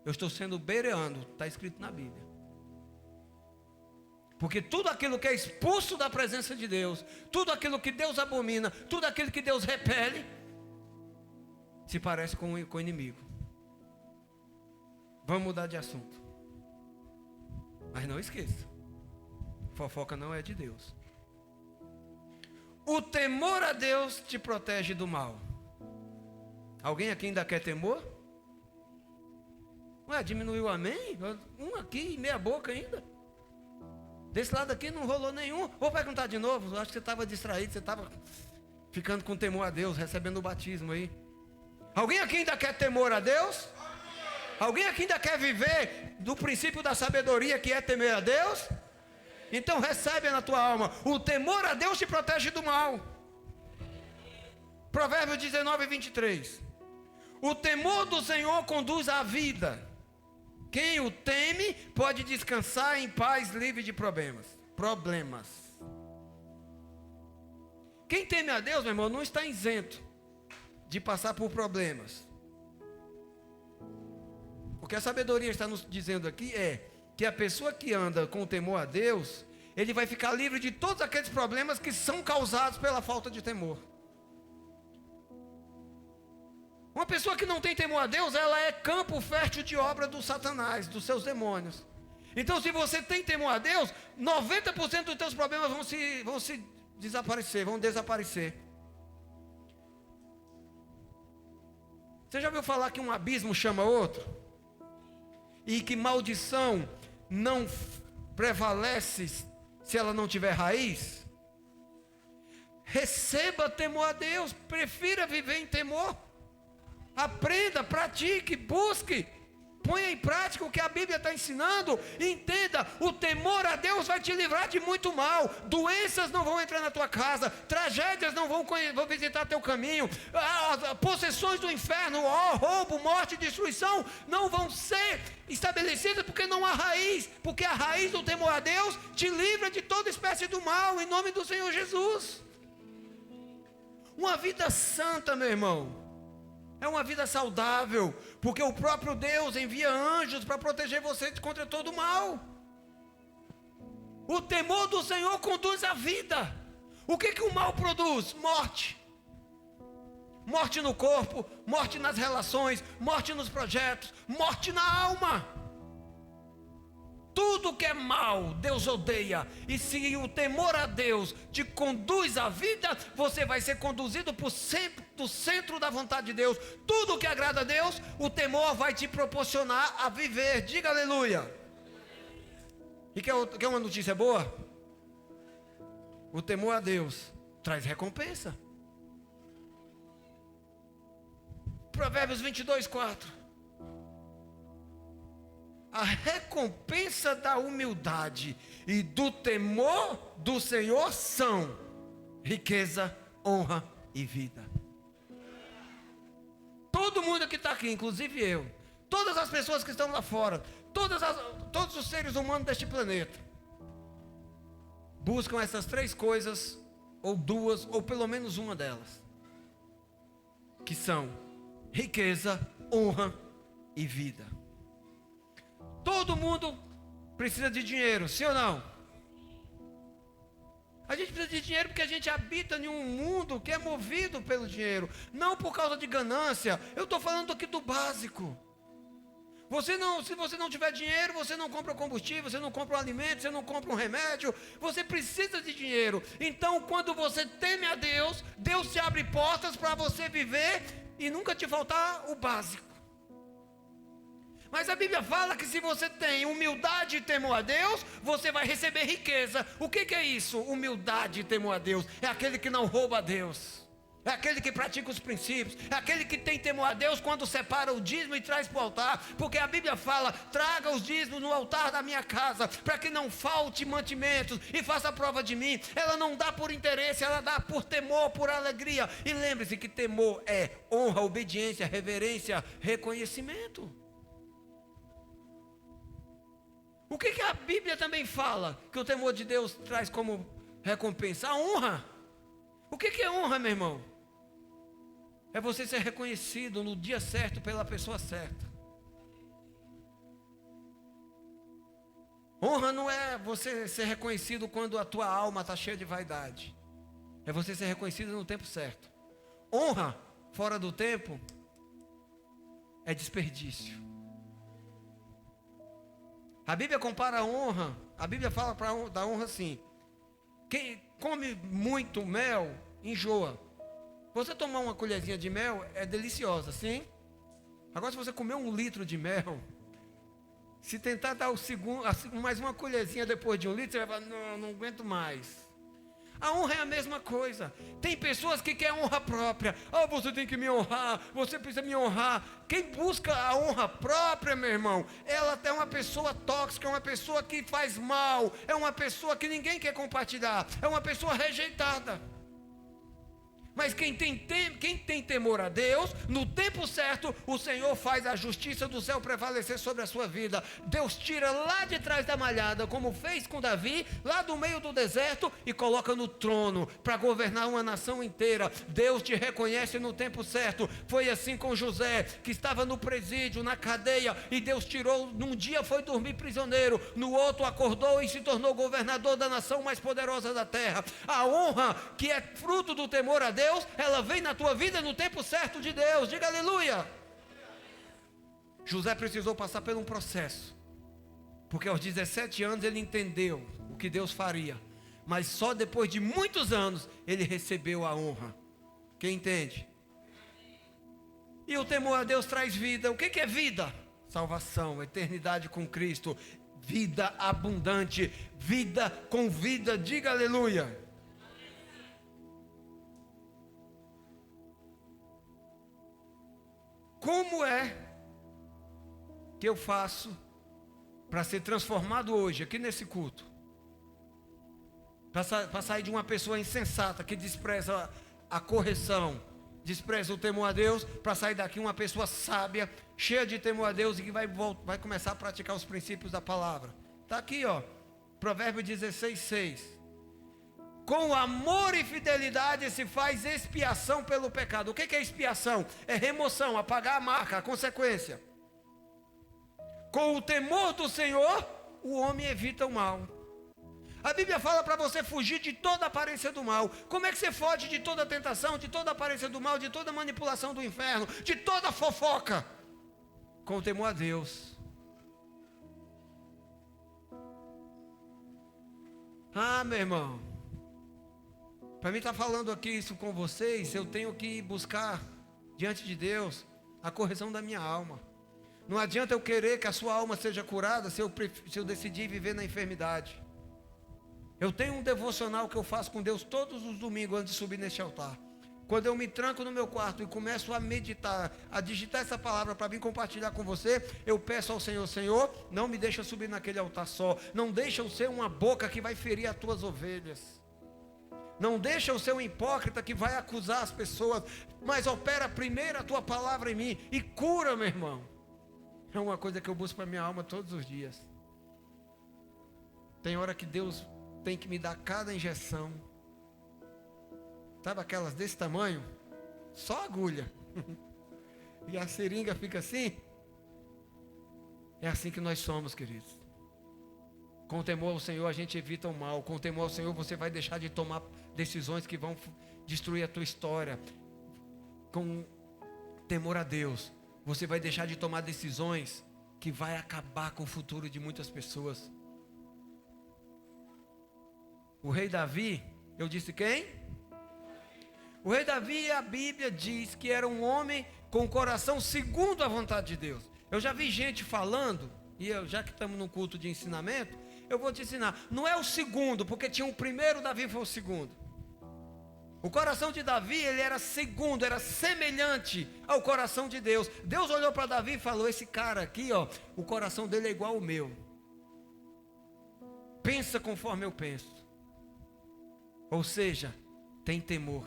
Eu estou sendo bereano. Está escrito na Bíblia. Porque tudo aquilo que é expulso da presença de Deus, tudo aquilo que Deus abomina, tudo aquilo que Deus repele, se parece com o inimigo. Vamos mudar de assunto. Mas não esqueça, fofoca não é de Deus. O temor a Deus te protege do mal. Alguém aqui ainda quer temor? Ué, diminuiu amém? Um aqui, meia boca ainda. Desse lado aqui não rolou nenhum. Vou perguntar de novo. Acho que você estava distraído. Você estava ficando com temor a Deus, recebendo o batismo aí. Alguém aqui ainda quer temor a Deus? Alguém aqui ainda quer viver do princípio da sabedoria, que é temer a Deus? Então recebe na tua alma. O temor a Deus te protege do mal. Provérbios 19, 23. O temor do Senhor conduz à vida. Quem o teme pode descansar em paz, livre de problemas. Quem teme a Deus, meu irmão, não está isento de passar por problemas. O que a sabedoria está nos dizendo aqui é que a pessoa que anda com temor a Deus, ele vai ficar livre de todos aqueles problemas que são causados pela falta de temor. Uma pessoa que não tem temor a Deus, ela é campo fértil de obra do Satanás, dos seus demônios. Então, se você tem temor a Deus, 90% dos teus problemas vão desaparecer. Você já ouviu falar que um abismo chama outro? E que maldição não prevalece se ela não tiver raiz? Receba temor a Deus, prefira viver em temor. Aprenda, pratique, busque, ponha em prática o que a Bíblia está ensinando. Entenda, o temor a Deus vai te livrar de muito mal. Doenças não vão entrar na tua casa, tragédias não vão visitar teu caminho, possessões do inferno, roubo, morte e destruição não vão ser estabelecidas, porque não há raiz. Porque a raiz do temor a Deus te livra de toda espécie do mal, em nome do Senhor Jesus. Uma vida santa, meu irmão, é uma vida saudável, porque o próprio Deus envia anjos para proteger você contra todo o mal. O temor do Senhor conduz à vida. O que o mal produz? Morte. Morte no corpo, morte nas relações, morte nos projetos, morte na alma. Tudo que é mal, Deus odeia. E se o temor a Deus te conduz à vida, você vai ser conduzido do centro da vontade de Deus. Tudo que agrada a Deus, o temor vai te proporcionar a viver. Diga aleluia. E quer uma notícia boa? O temor a Deus traz recompensa. Provérbios 22, 4. A recompensa da humildade e do temor do Senhor são riqueza, honra e vida. Todo mundo que está aqui, inclusive eu, todas as pessoas que estão lá fora, todos os seres humanos deste planeta, buscam essas três coisas, ou duas, ou pelo menos uma delas, que são riqueza, honra e vida. Todo mundo precisa de dinheiro, sim ou não? A gente precisa de dinheiro porque a gente habita em um mundo que é movido pelo dinheiro, não por causa de ganância. Eu estou falando aqui do básico. Se você não tiver dinheiro, você não compra combustível, você não compra um alimento, você não compra um remédio. Você precisa de dinheiro. Então, quando você teme a Deus, Deus te abre portas para você viver e nunca te faltar o básico. Mas a Bíblia fala que se você tem humildade e temor a Deus, você vai receber riqueza. O que é isso? Humildade e temor a Deus. É aquele que não rouba a Deus. É aquele que pratica os princípios. É aquele que tem temor a Deus quando separa o dízimo e traz para o altar. Porque a Bíblia fala, traga os dízimos no altar da minha casa, para que não falte mantimentos, e faça prova de mim. Ela não dá por interesse, ela dá por temor, por alegria. E lembre-se que temor é honra, obediência, reverência, reconhecimento. O que a Bíblia também fala que o temor de Deus traz como recompensa? A honra. O que é honra, meu irmão? É você ser reconhecido no dia certo pela pessoa certa. Honra não é você ser reconhecido quando a tua alma está cheia de vaidade. É você ser reconhecido no tempo certo. Honra fora do tempo é desperdício. A Bíblia compara a honra, a Bíblia fala da honra assim: quem come muito mel, enjoa. Você tomar uma colherzinha de mel é deliciosa, sim? Agora se você comer 1 litro de mel, se tentar dar mais uma colherzinha depois de 1 litro, você vai falar, não aguento mais. A honra é a mesma coisa. Tem pessoas que querem honra própria. Você tem que me honrar, você precisa me honrar. Quem busca a honra própria, meu irmão, ela é uma pessoa tóxica, é uma pessoa que faz mal, é uma pessoa que ninguém quer compartilhar, é uma pessoa rejeitada. Mas quem tem temor a Deus, no tempo certo, o Senhor faz a justiça do céu prevalecer sobre a sua vida. Deus tira lá de trás da malhada, como fez com Davi, lá do meio do deserto, e coloca no trono, para governar uma nação inteira. Deus te reconhece no tempo certo. Foi assim com José, que estava no presídio, na cadeia, e Deus tirou, num dia foi dormir prisioneiro, no outro acordou e se tornou governador da nação mais poderosa da terra. A honra, que é fruto do temor a Deus, ela vem na tua vida no tempo certo de Deus. Diga aleluia. José precisou passar por um processo, porque aos 17 anos ele entendeu o que Deus faria, mas só depois de muitos anos ele recebeu a honra. Quem entende? E o temor a Deus traz vida. O que é vida? Salvação, eternidade com Cristo, vida abundante, vida com vida. Diga aleluia. Como é que eu faço para ser transformado hoje, aqui nesse culto? Para sair de uma pessoa insensata, que despreza a correção, despreza o temor a Deus, para sair daqui uma pessoa sábia, cheia de temor a Deus, e que vai começar a praticar os princípios da palavra. Está aqui, ó, Provérbios 16:6. Com amor e fidelidade se faz expiação pelo pecado. O que é expiação? É remoção, apagar a marca, a consequência. Com o temor do Senhor, o homem evita o mal. A Bíblia fala para você fugir de toda aparência do mal. Como é que você foge de toda tentação, de toda aparência do mal, de toda manipulação do inferno, de toda fofoca? Com o temor a Deus. Meu irmão, para mim estar falando aqui isso com vocês, eu tenho que buscar diante de Deus a correção da minha alma. Não adianta eu querer que a sua alma seja curada se eu decidir viver na enfermidade. Eu tenho um devocional que eu faço com Deus todos os domingos antes de subir neste altar. Quando eu me tranco no meu quarto e começo a meditar, a digitar essa palavra para vir compartilhar com você, eu peço ao Senhor: Senhor, não me deixa subir naquele altar só. Não deixa eu ser uma boca que vai ferir as tuas ovelhas. Não deixa eu ser um hipócrita que vai acusar as pessoas, mas opera primeiro a tua palavra em mim e cura, meu irmão. É uma coisa que eu busco para minha alma todos os dias. Tem hora que Deus tem que me dar cada injeção. Sabe aquelas desse tamanho? Só agulha. E a seringa fica assim. É assim que nós somos, queridos. Com temor ao Senhor a gente evita o mal. Com temor ao Senhor você vai deixar de tomar decisões que vão destruir a tua história. Com temor a Deus você vai deixar de tomar decisões que vai acabar com o futuro de muitas pessoas. O rei Davi, eu disse quem? O rei Davi, a Bíblia diz que era um homem com o coração segundo a vontade de Deus. Eu já vi gente falando, e já que estamos num culto de ensinamento, eu vou te ensinar. Não é o segundo, porque tinha o primeiro, Davi foi o segundo. O coração de Davi, ele era segundo, era semelhante ao coração de Deus. Deus olhou para Davi e falou: esse cara aqui, ó, o coração dele é igual ao meu. Pensa conforme eu penso. Ou seja, tem temor.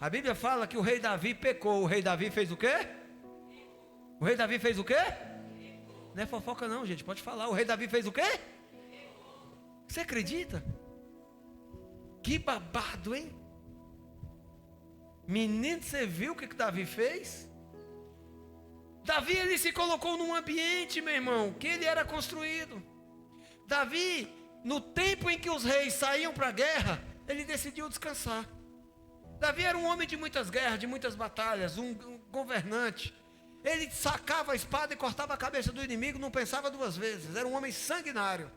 A Bíblia fala que o rei Davi pecou. O rei Davi fez o quê? O rei Davi fez o quê? Não é fofoca não, gente, pode falar. O rei Davi fez o quê? Você acredita? Que babado, hein? Menino, você viu o que Davi fez? Davi, ele se colocou num ambiente, meu irmão, que ele era construído. Davi, no tempo em que os reis saíam para a guerra, ele decidiu descansar. Davi era um homem de muitas guerras, de muitas batalhas, um governante. Ele sacava a espada e cortava a cabeça do inimigo, não pensava duas vezes. Era um homem sanguinário.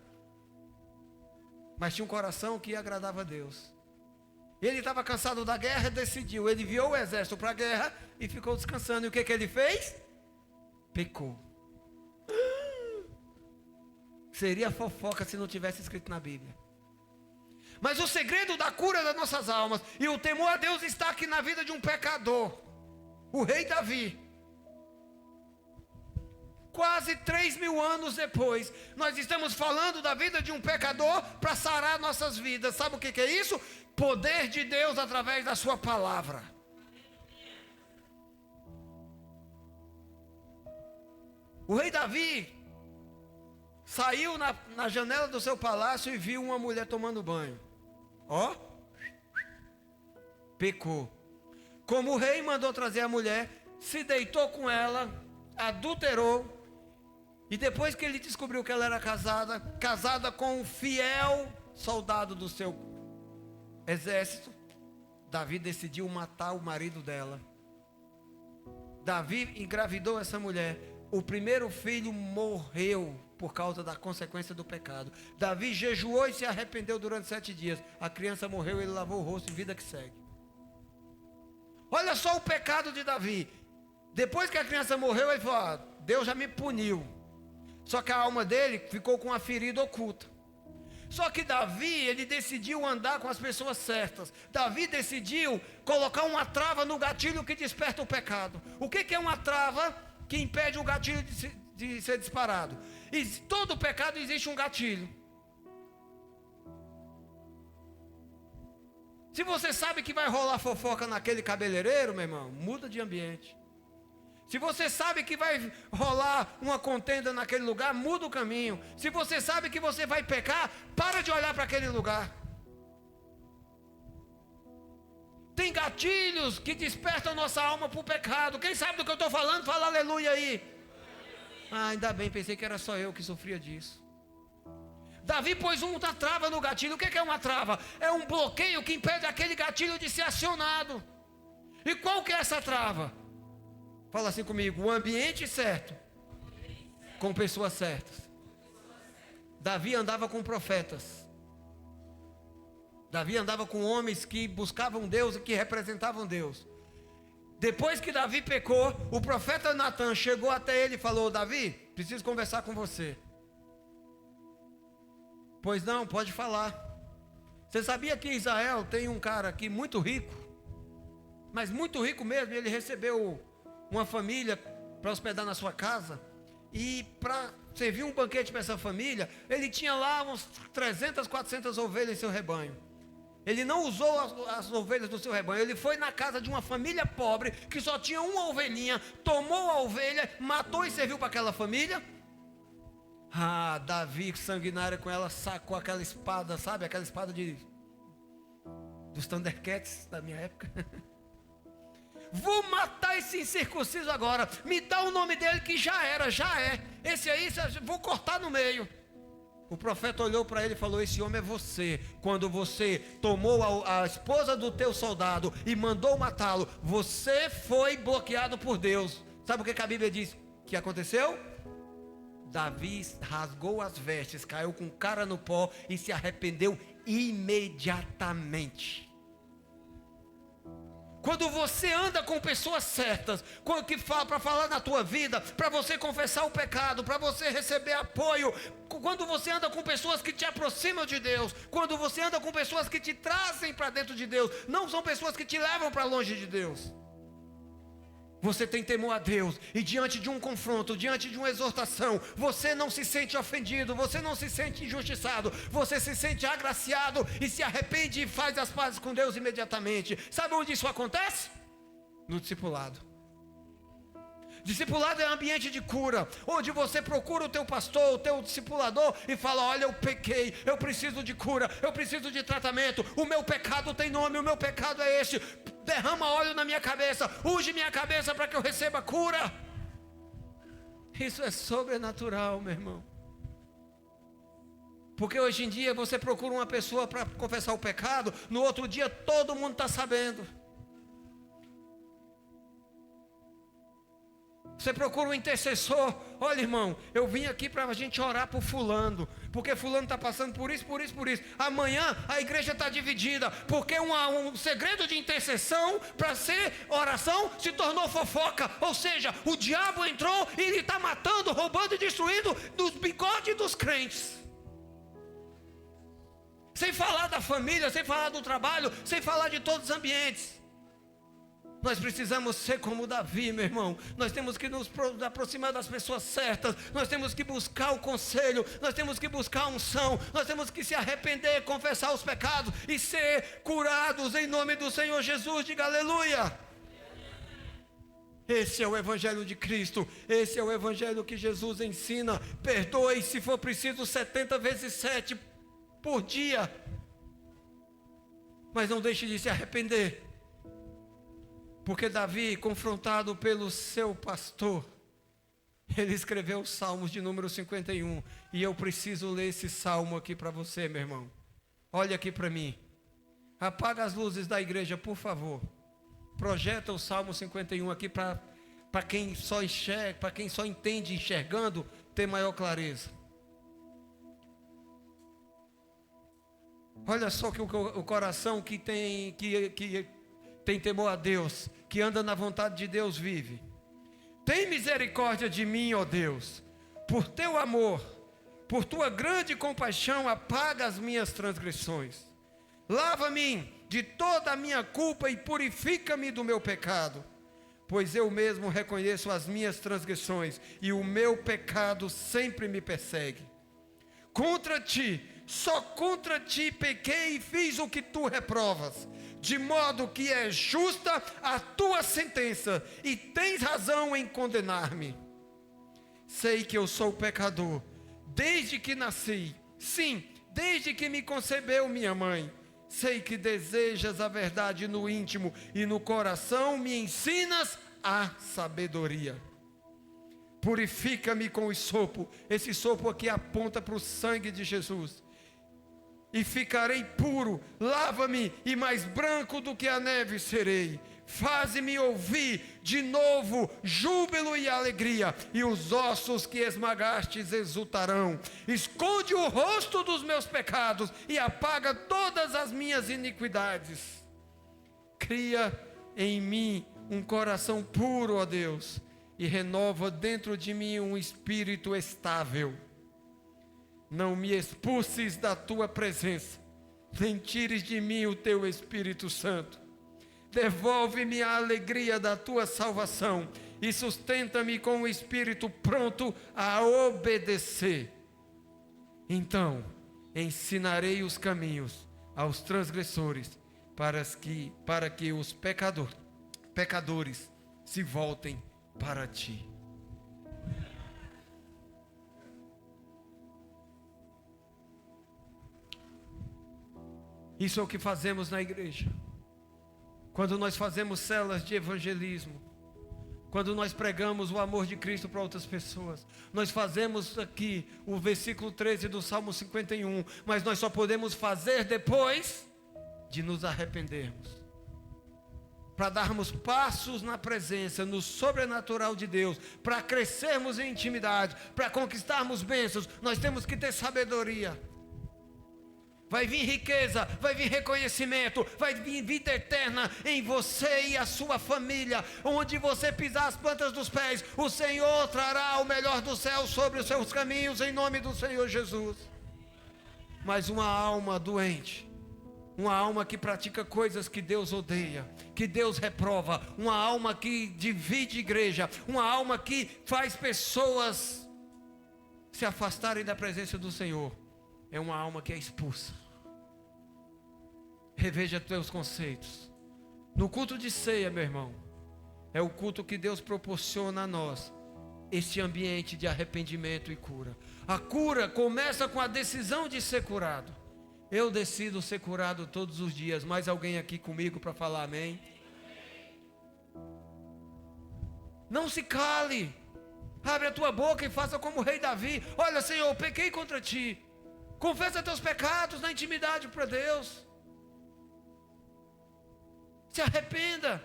Mas tinha um coração que agradava a Deus. Ele estava cansado da guerra e decidiu. Ele enviou o exército para a guerra e ficou descansando. E o que ele fez? Pecou. Seria fofoca se não tivesse escrito na Bíblia. Mas o segredo da cura das nossas almas e o temor a Deus está aqui na vida de um pecador. O rei Davi. Quase 3.000 anos depois, nós estamos falando da vida de um pecador para sarar nossas vidas. Sabe o que é isso? Poder de Deus através da sua palavra. O rei Davi saiu na janela do seu palácio e viu uma mulher tomando banho. Ó, pecou. Como o rei mandou trazer a mulher, se deitou com ela, adulterou. E depois que ele descobriu que ela era casada com um fiel soldado do seu exército, Davi decidiu matar o marido dela. Davi engravidou essa mulher. O primeiro filho morreu por causa da consequência do pecado. Davi jejuou e se arrependeu durante 7 dias. A criança morreu, ele lavou o rosto e vida que segue. Olha só o pecado de Davi. Depois que a criança morreu, ele falou: Deus já me puniu. Só que a alma dele ficou com uma ferida oculta. Só que Davi, ele decidiu andar com as pessoas certas. Davi decidiu colocar uma trava no gatilho que desperta o pecado. O que é uma trava que impede o gatilho de ser disparado? E todo pecado existe um gatilho. Se você sabe que vai rolar fofoca naquele cabeleireiro, meu irmão, muda de ambiente. Se você sabe que vai rolar uma contenda naquele lugar, muda o caminho. Se você sabe que você vai pecar, para de olhar para aquele lugar. Tem gatilhos que despertam nossa alma para o pecado. Quem sabe do que eu estou falando, fala aleluia aí. Ainda bem, pensei que era só eu que sofria disso. Davi pôs uma trava no gatilho. O que é uma trava? É um bloqueio que impede aquele gatilho de ser acionado. E qual que é essa trava? Fala assim comigo: o ambiente certo, com pessoas certas. Davi andava com profetas. Davi andava com homens que buscavam Deus e que representavam Deus. Depois que Davi pecou, o profeta Natan chegou até ele e falou: Davi, preciso conversar com você. Pois não, pode falar. Você sabia que em Israel tem um cara aqui muito rico, mas muito rico mesmo, e ele recebeu uma família para hospedar na sua casa, e para servir um banquete para essa família, ele tinha lá uns 300, 400 ovelhas em seu rebanho. Ele não usou as ovelhas do seu rebanho, ele foi na casa de uma família pobre, que só tinha uma ovelhinha, tomou a ovelha, matou e serviu para aquela família. Davi, sanguinário com ela, sacou aquela espada, sabe, aquela espada dos Thundercats da minha época. Vou matar esse incircunciso agora. Me dá o nome dele que já é. Esse aí, vou cortar no meio. O profeta olhou para ele e falou: esse homem é você. Quando você tomou a esposa do teu soldado e mandou matá-lo, você foi bloqueado por Deus. Sabe o que a Bíblia diz que aconteceu? Davi rasgou as vestes, caiu com cara no pó e se arrependeu imediatamente. Quando você anda com pessoas certas, para falar na tua vida, para você confessar o pecado, para você receber apoio, quando você anda com pessoas que te aproximam de Deus, quando você anda com pessoas que te trazem para dentro de Deus, não são pessoas que te levam para longe de Deus. Você tem temor a Deus, e diante de um confronto, diante de uma exortação, você não se sente ofendido, você não se sente injustiçado, você se sente agraciado e se arrepende e faz as pazes com Deus imediatamente. Sabe onde isso acontece? No discipulado. Discipulado é um ambiente de cura, onde você procura o teu pastor, o teu discipulador e fala: olha, eu pequei, eu preciso de cura, eu preciso de tratamento, o meu pecado tem nome, o meu pecado é este, derrama óleo na minha cabeça, unge minha cabeça para que eu receba cura. Isso é sobrenatural, meu irmão. Porque hoje em dia você procura uma pessoa para confessar o pecado, no outro dia todo mundo está sabendo. Você procura um intercessor. Olha, irmão, eu vim aqui para a gente orar por fulano, porque fulano está passando por isso. Amanhã a igreja está dividida, porque um segredo de intercessão para ser oração se tornou fofoca. Ou seja, o diabo entrou e ele está matando, roubando e destruindo dos bigodes dos crentes. Sem falar da família, sem falar do trabalho, sem falar de todos os ambientes. Nós precisamos ser como Davi, meu irmão. Nós temos que nos aproximar das pessoas certas. Nós temos que buscar o conselho. Nós temos que buscar a unção. Nós temos que se arrepender, confessar os pecados e ser curados em nome do Senhor Jesus. Diga aleluia. Esse é o Evangelho de Cristo. Esse é o Evangelho que Jesus ensina. Perdoe, se for preciso, 70 vezes 7 por dia. Mas não deixe de se arrepender. Porque Davi, confrontado pelo seu pastor, ele escreveu os Salmos de número 51. E eu preciso ler esse salmo aqui para você, meu irmão. Olha aqui para mim. Apaga as luzes da igreja, por favor. Projeta o Salmo 51 aqui para quem só enxerga, para quem só entende enxergando, ter maior clareza. Olha só que o coração que tem temor a Deus, que anda na vontade de Deus, vive. Tem misericórdia de mim, ó Deus, por teu amor, por tua grande compaixão, apaga as minhas transgressões. Lava-me de toda a minha culpa e purifica-me do meu pecado, pois eu mesmo reconheço as minhas transgressões e o meu pecado sempre me persegue. Contra ti, só contra ti pequei e fiz o que tu reprovas, de modo que é justa a tua sentença e tens razão em condenar-me. Sei que eu sou pecador desde que nasci, sim, desde que me concebeu minha mãe. Sei que desejas a verdade no íntimo e no coração me ensinas a sabedoria. Purifica-me com o sopo. Esse sopo aqui aponta para o sangue de Jesus. E ficarei puro, lava-me e mais branco do que a neve serei. Faze-me ouvir de novo júbilo e alegria, e os ossos que esmagastes exultarão. Esconde o rosto dos meus pecados e apaga todas as minhas iniquidades. Cria em mim um coração puro, ó Deus, e renova dentro de mim um espírito estável. Não me expulses da tua presença, nem tires de mim o teu Espírito Santo. Devolve-me a alegria da tua salvação e sustenta-me com o espírito pronto a obedecer. Então ensinarei os caminhos aos transgressores, para que os pecadores se voltem para ti. Isso é o que fazemos na igreja. Quando nós fazemos células de evangelismo, quando nós pregamos o amor de Cristo para outras pessoas, nós fazemos aqui o versículo 13 do Salmo 51, mas nós só podemos fazer depois de nos arrependermos. para darmos passos na presença, no sobrenatural de Deus, para crescermos em intimidade, para conquistarmos bênçãos, nós temos que ter sabedoria. Vai vir riqueza, vai vir reconhecimento, vai vir vida eterna em você e a sua família. Onde você pisar as plantas dos pés, o Senhor trará o melhor do céu sobre os seus caminhos, em nome do Senhor Jesus. Mas uma alma doente, uma alma que pratica coisas que Deus odeia, que Deus reprova, uma alma que divide igreja, uma alma que faz pessoas se afastarem da presença do Senhor, é uma alma que é expulsa. Reveja teus conceitos. No culto de ceia, meu irmão, é o culto que Deus proporciona a nós, este ambiente de arrependimento e cura. A cura começa com a decisão de ser curado. Eu decido ser curado todos os dias. Mais alguém aqui comigo para falar amém? Não se cale. Abre a tua boca e faça como o rei Davi. Olha, Senhor, pequei contra ti. Confessa teus pecados na intimidade para Deus. Se arrependa.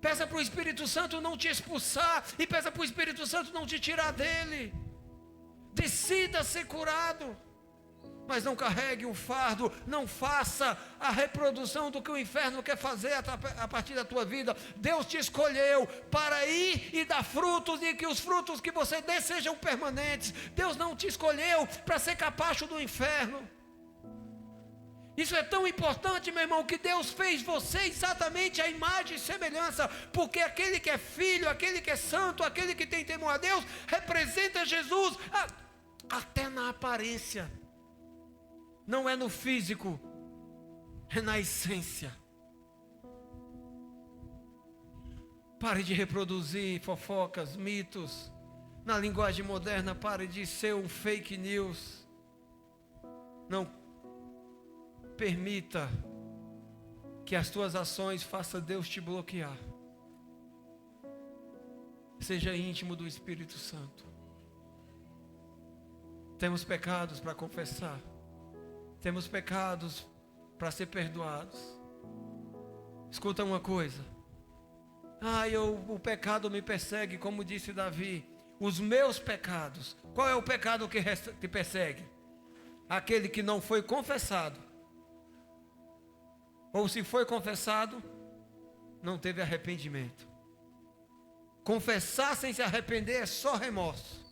Peça para o Espírito Santo não te expulsar. E peça para o Espírito Santo não te tirar dele. Decida ser curado. Mas não carregue o fardo. Não faça a reprodução do que o inferno quer fazer a partir da tua vida. Deus te escolheu para ir e dar frutos, e que os frutos que você dê sejam permanentes. Deus não te escolheu para ser capacho do inferno. Isso é tão importante, meu irmão, que Deus fez você exatamente a imagem e semelhança, porque aquele que é filho, aquele que é santo, aquele que tem temor a Deus, representa Jesus até na aparência. Não é no físico, é na essência. Pare de reproduzir fofocas, mitos. Na linguagem moderna, pare de ser um fake news. Não permita que as tuas ações façam Deus te bloquear. Seja íntimo do Espírito Santo. Temos pecados para confessar. Temos pecados para ser perdoados. Escuta uma coisa. O pecado me persegue, como disse Davi. Os meus pecados. Qual é o pecado que te persegue? Aquele que não foi confessado. Ou se foi confessado, não teve arrependimento. Confessar sem se arrepender é só remorso.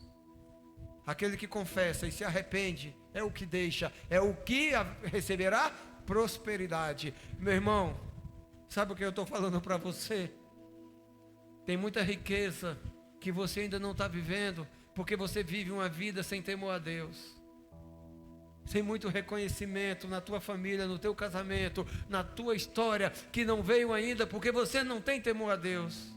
Aquele que confessa e se arrepende é o que deixa, é o que receberá prosperidade. Meu irmão, sabe o que eu estou falando para você? Tem muita riqueza que você ainda não está vivendo, porque você vive uma vida sem temor a Deus. Sem muito reconhecimento na tua família, no teu casamento, na tua história, que não veio ainda, porque você não tem temor a Deus.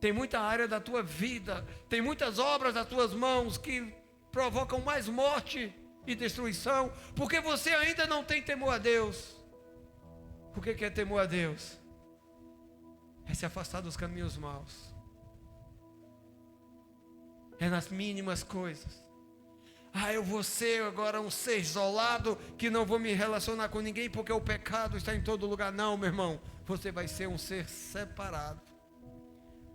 Tem muita área da tua vida, tem muitas obras das tuas mãos que provocam mais morte e destruição, porque você ainda não tem temor a Deus. O que é temor a Deus? É se afastar dos caminhos maus. É nas mínimas coisas. Eu vou ser agora um ser isolado, que não vou me relacionar com ninguém, porque o pecado está em todo lugar. Não, meu irmão, você vai ser um ser separado.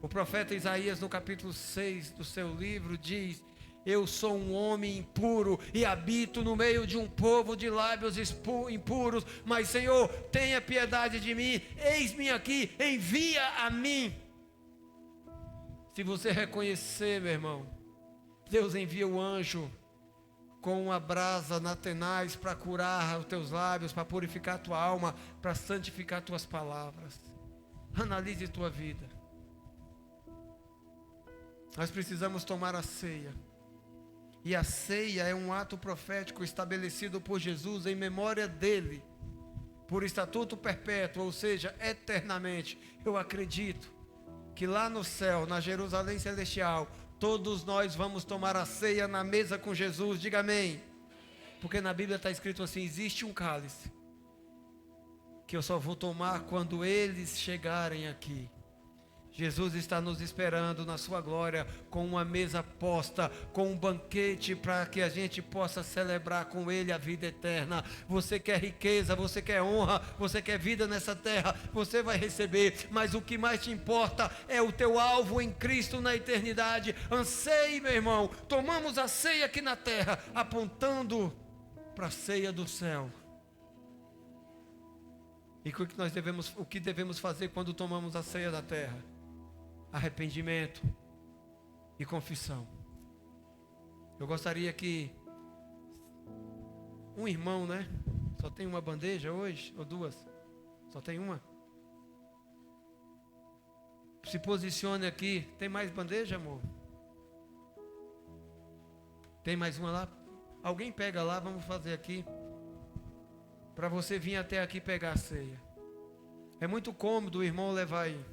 O profeta Isaías, no capítulo 6 do seu livro, diz: eu sou um homem impuro e habito no meio de um povo de lábios impuros, mas Senhor, tenha piedade de mim, eis-me aqui, envia a mim. Se você reconhecer, meu irmão, Deus envia o anjo com uma brasa na tenaz para curar os teus lábios, para purificar a tua alma, para santificar tuas palavras. Analise tua vida. Nós precisamos tomar a ceia. E a ceia é um ato profético estabelecido por Jesus em memória dele, por estatuto perpétuo, ou seja, eternamente. Eu acredito que lá no céu, na Jerusalém celestial, todos nós vamos tomar a ceia na mesa com Jesus. Diga amém. Porque na Bíblia está escrito assim: existe um cálice que eu só vou tomar quando eles chegarem aqui. Jesus está nos esperando na sua glória, com uma mesa posta, com um banquete para que a gente possa celebrar com Ele a vida eterna. Você quer riqueza, você quer honra, você quer vida nessa terra, você vai receber, mas o que mais te importa é o teu alvo em Cristo na eternidade. Anseie, meu irmão, tomamos a ceia aqui na terra, apontando para a ceia do céu. E o que devemos fazer quando tomamos a ceia da terra? Arrependimento e confissão. Eu gostaria que um irmão, né? Só tem uma bandeja hoje, ou duas? Só tem uma? Se posicione aqui. Tem mais bandeja, amor? Tem mais uma lá? Alguém pega lá, vamos fazer aqui. Para você vir até aqui pegar a ceia. É muito cômodo o irmão levar aí.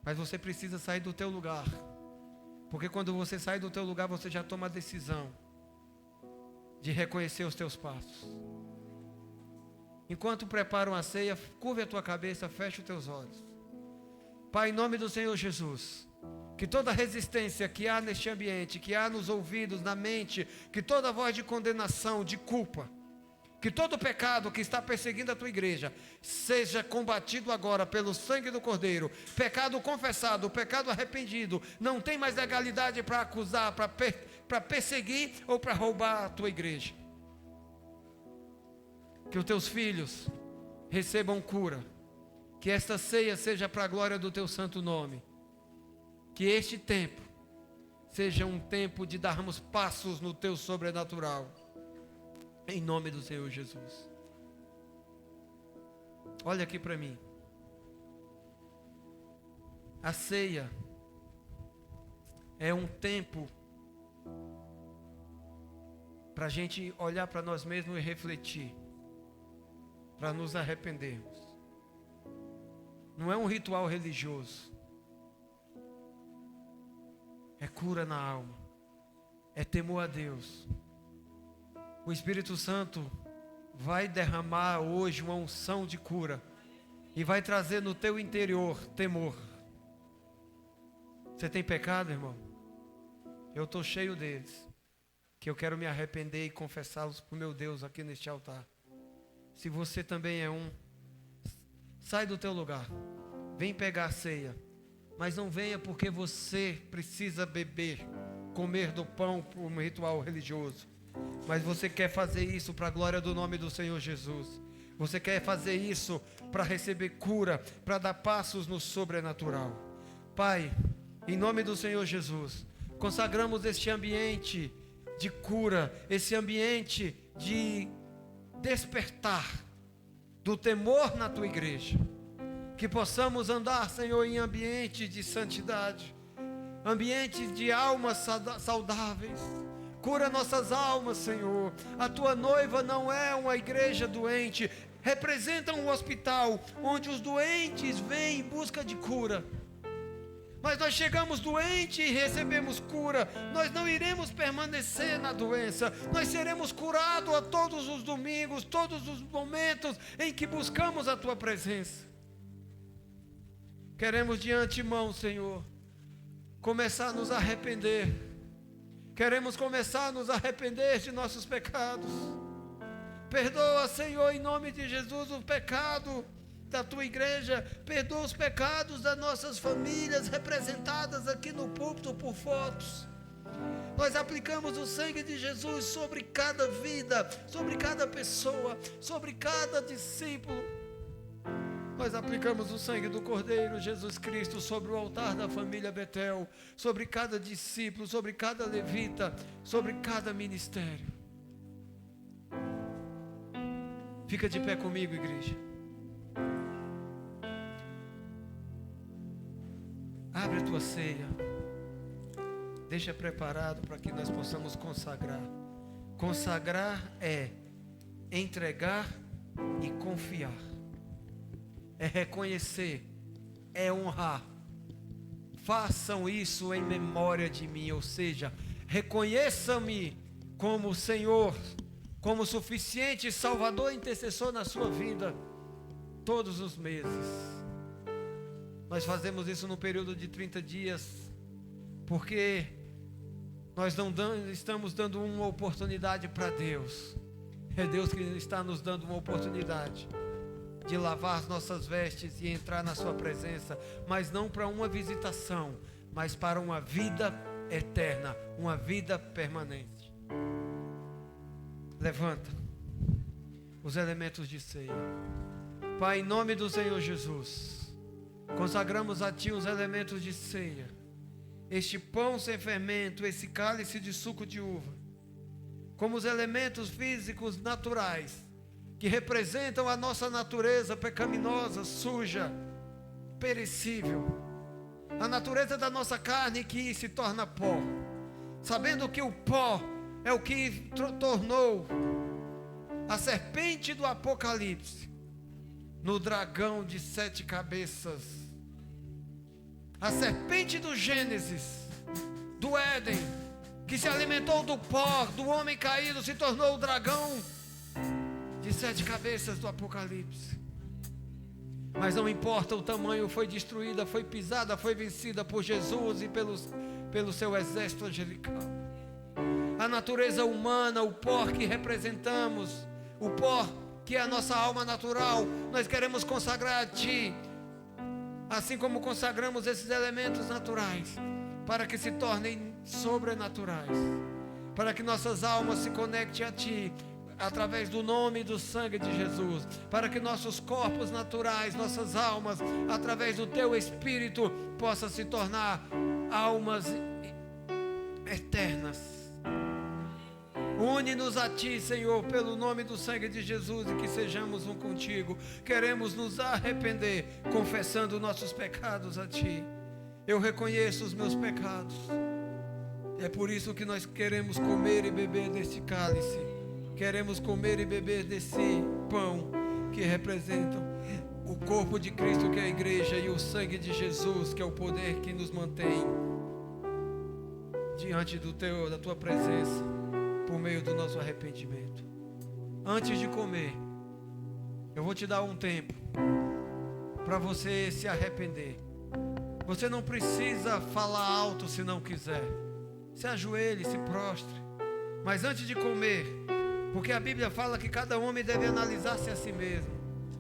Mas você precisa sair do teu lugar. Porque quando você sai do teu lugar, você já toma a decisão de reconhecer os teus passos. Enquanto preparam a ceia, curve a tua cabeça, feche os teus olhos. Pai, em nome do Senhor Jesus, que toda resistência que há neste ambiente, que há nos ouvidos, na mente, que toda voz de condenação, de culpa, que todo pecado que está perseguindo a tua igreja seja combatido agora pelo sangue do Cordeiro. Pecado confessado, pecado arrependido, não tem mais legalidade para acusar, para perseguir ou para roubar a tua igreja. Que os teus filhos recebam cura. Que esta ceia seja para a glória do teu santo nome. Que este tempo seja um tempo de darmos passos no teu sobrenatural. Em nome do Senhor Jesus. Olha aqui para mim. A ceia é um tempo para a gente olhar para nós mesmos e refletir, para nos arrependermos. Não é um ritual religioso. É cura na alma. É temor a Deus. O Espírito Santo vai derramar hoje uma unção de cura e vai trazer no teu interior temor. Você tem pecado, irmão? Eu estou cheio deles, que eu quero me arrepender e confessá-los para o meu Deus aqui neste altar. Se você também é um, sai do teu lugar, vem pegar a ceia, mas não venha porque você precisa beber, comer do pão por um ritual religioso. Mas você quer fazer isso para a glória do nome do Senhor Jesus. Você quer fazer isso para receber cura, para dar passos no sobrenatural. Pai, em nome do Senhor Jesus, consagramos este ambiente de cura, esse ambiente de despertar do temor na tua igreja. Que possamos andar, Senhor, em ambiente de santidade, ambiente de almas saudáveis. Cura nossas almas, Senhor. A tua noiva não é uma igreja doente, representa um hospital onde os doentes vêm em busca de cura. Mas nós chegamos doentes e recebemos cura. Nós não iremos permanecer na doença. Nós seremos curados a todos os domingos, todos os momentos em que buscamos a tua presença. Queremos de antemão, Senhor, começar a nos arrepender. Queremos começar a nos arrepender de nossos pecados. Perdoa, Senhor, em nome de Jesus, o pecado da tua igreja. Perdoa os pecados das nossas famílias representadas aqui no púlpito por fotos. Nós aplicamos o sangue de Jesus sobre cada vida, sobre cada pessoa, sobre cada discípulo. Nós aplicamos o sangue do Cordeiro Jesus Cristo sobre o altar da família Betel, sobre cada discípulo, sobre cada levita, sobre cada ministério. Fica de pé comigo, igreja. Abre a tua ceia. Deixa preparado para que nós possamos consagrar. Consagrar é entregar e confiar. É reconhecer, é honrar. Façam isso em memória de mim, ou seja, reconheçam-me como Senhor, como suficiente Salvador e intercessor na sua vida, todos os meses. Nós fazemos isso no período de 30 dias, porque nós não estamos dando uma oportunidade para Deus. É Deus que está nos dando uma oportunidade de lavar as nossas vestes e entrar na sua presença, mas não para uma visitação, mas para uma vida eterna, uma vida permanente. Levanta os elementos de ceia. Pai, em nome do Senhor Jesus, consagramos a Ti os elementos de ceia. Este pão sem fermento, esse cálice de suco de uva, como os elementos físicos naturais, que representam a nossa natureza pecaminosa, suja, perecível, a natureza da nossa carne que se torna pó, sabendo que o pó é o que tornou a serpente do Apocalipse no dragão de 7 cabeças, a serpente do Gênesis, do Éden, que se alimentou do pó, do homem caído, se tornou o dragão de 7 cabeças do Apocalipse. Mas não importa o tamanho, foi destruída, foi pisada, foi vencida por Jesus e pelo seu exército angelical. A natureza humana, o pó que representamos, o pó que é a nossa alma natural, nós queremos consagrar a Ti, assim como consagramos esses elementos naturais, para que se tornem sobrenaturais, para que nossas almas se conectem a Ti, através do nome e do sangue de Jesus, para que nossos corpos naturais, nossas almas, através do Teu Espírito, possam se tornar almas eternas. Une-nos a Ti, Senhor, pelo nome do sangue de Jesus, e que sejamos um contigo. Queremos nos arrepender, confessando nossos pecados a Ti. Eu reconheço os meus pecados. É por isso que nós queremos comer e beber deste cálice. Queremos comer e beber desse pão que representam o corpo de Cristo, que é a igreja, e o sangue de Jesus, que é o poder que nos mantém diante da Tua presença, por meio do nosso arrependimento. Antes de comer, eu vou te dar um tempo para você se arrepender. Você não precisa falar alto se não quiser. Se ajoelhe, se prostre. Mas antes de comer, porque a Bíblia fala que cada homem deve analisar-se a si mesmo.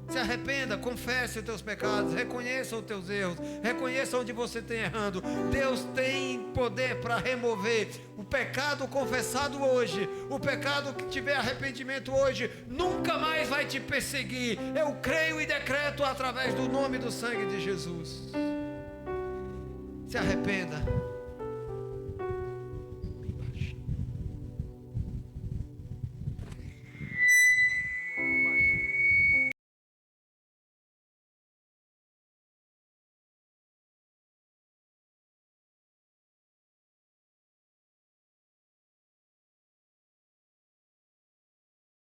Se arrependa, confesse os teus pecados, reconheça os teus erros, reconheça onde você está errando. Deus tem poder para remover o pecado confessado hoje. O pecado que tiver arrependimento hoje nunca mais vai te perseguir. Eu creio e decreto através do nome e do sangue de Jesus. Se arrependa.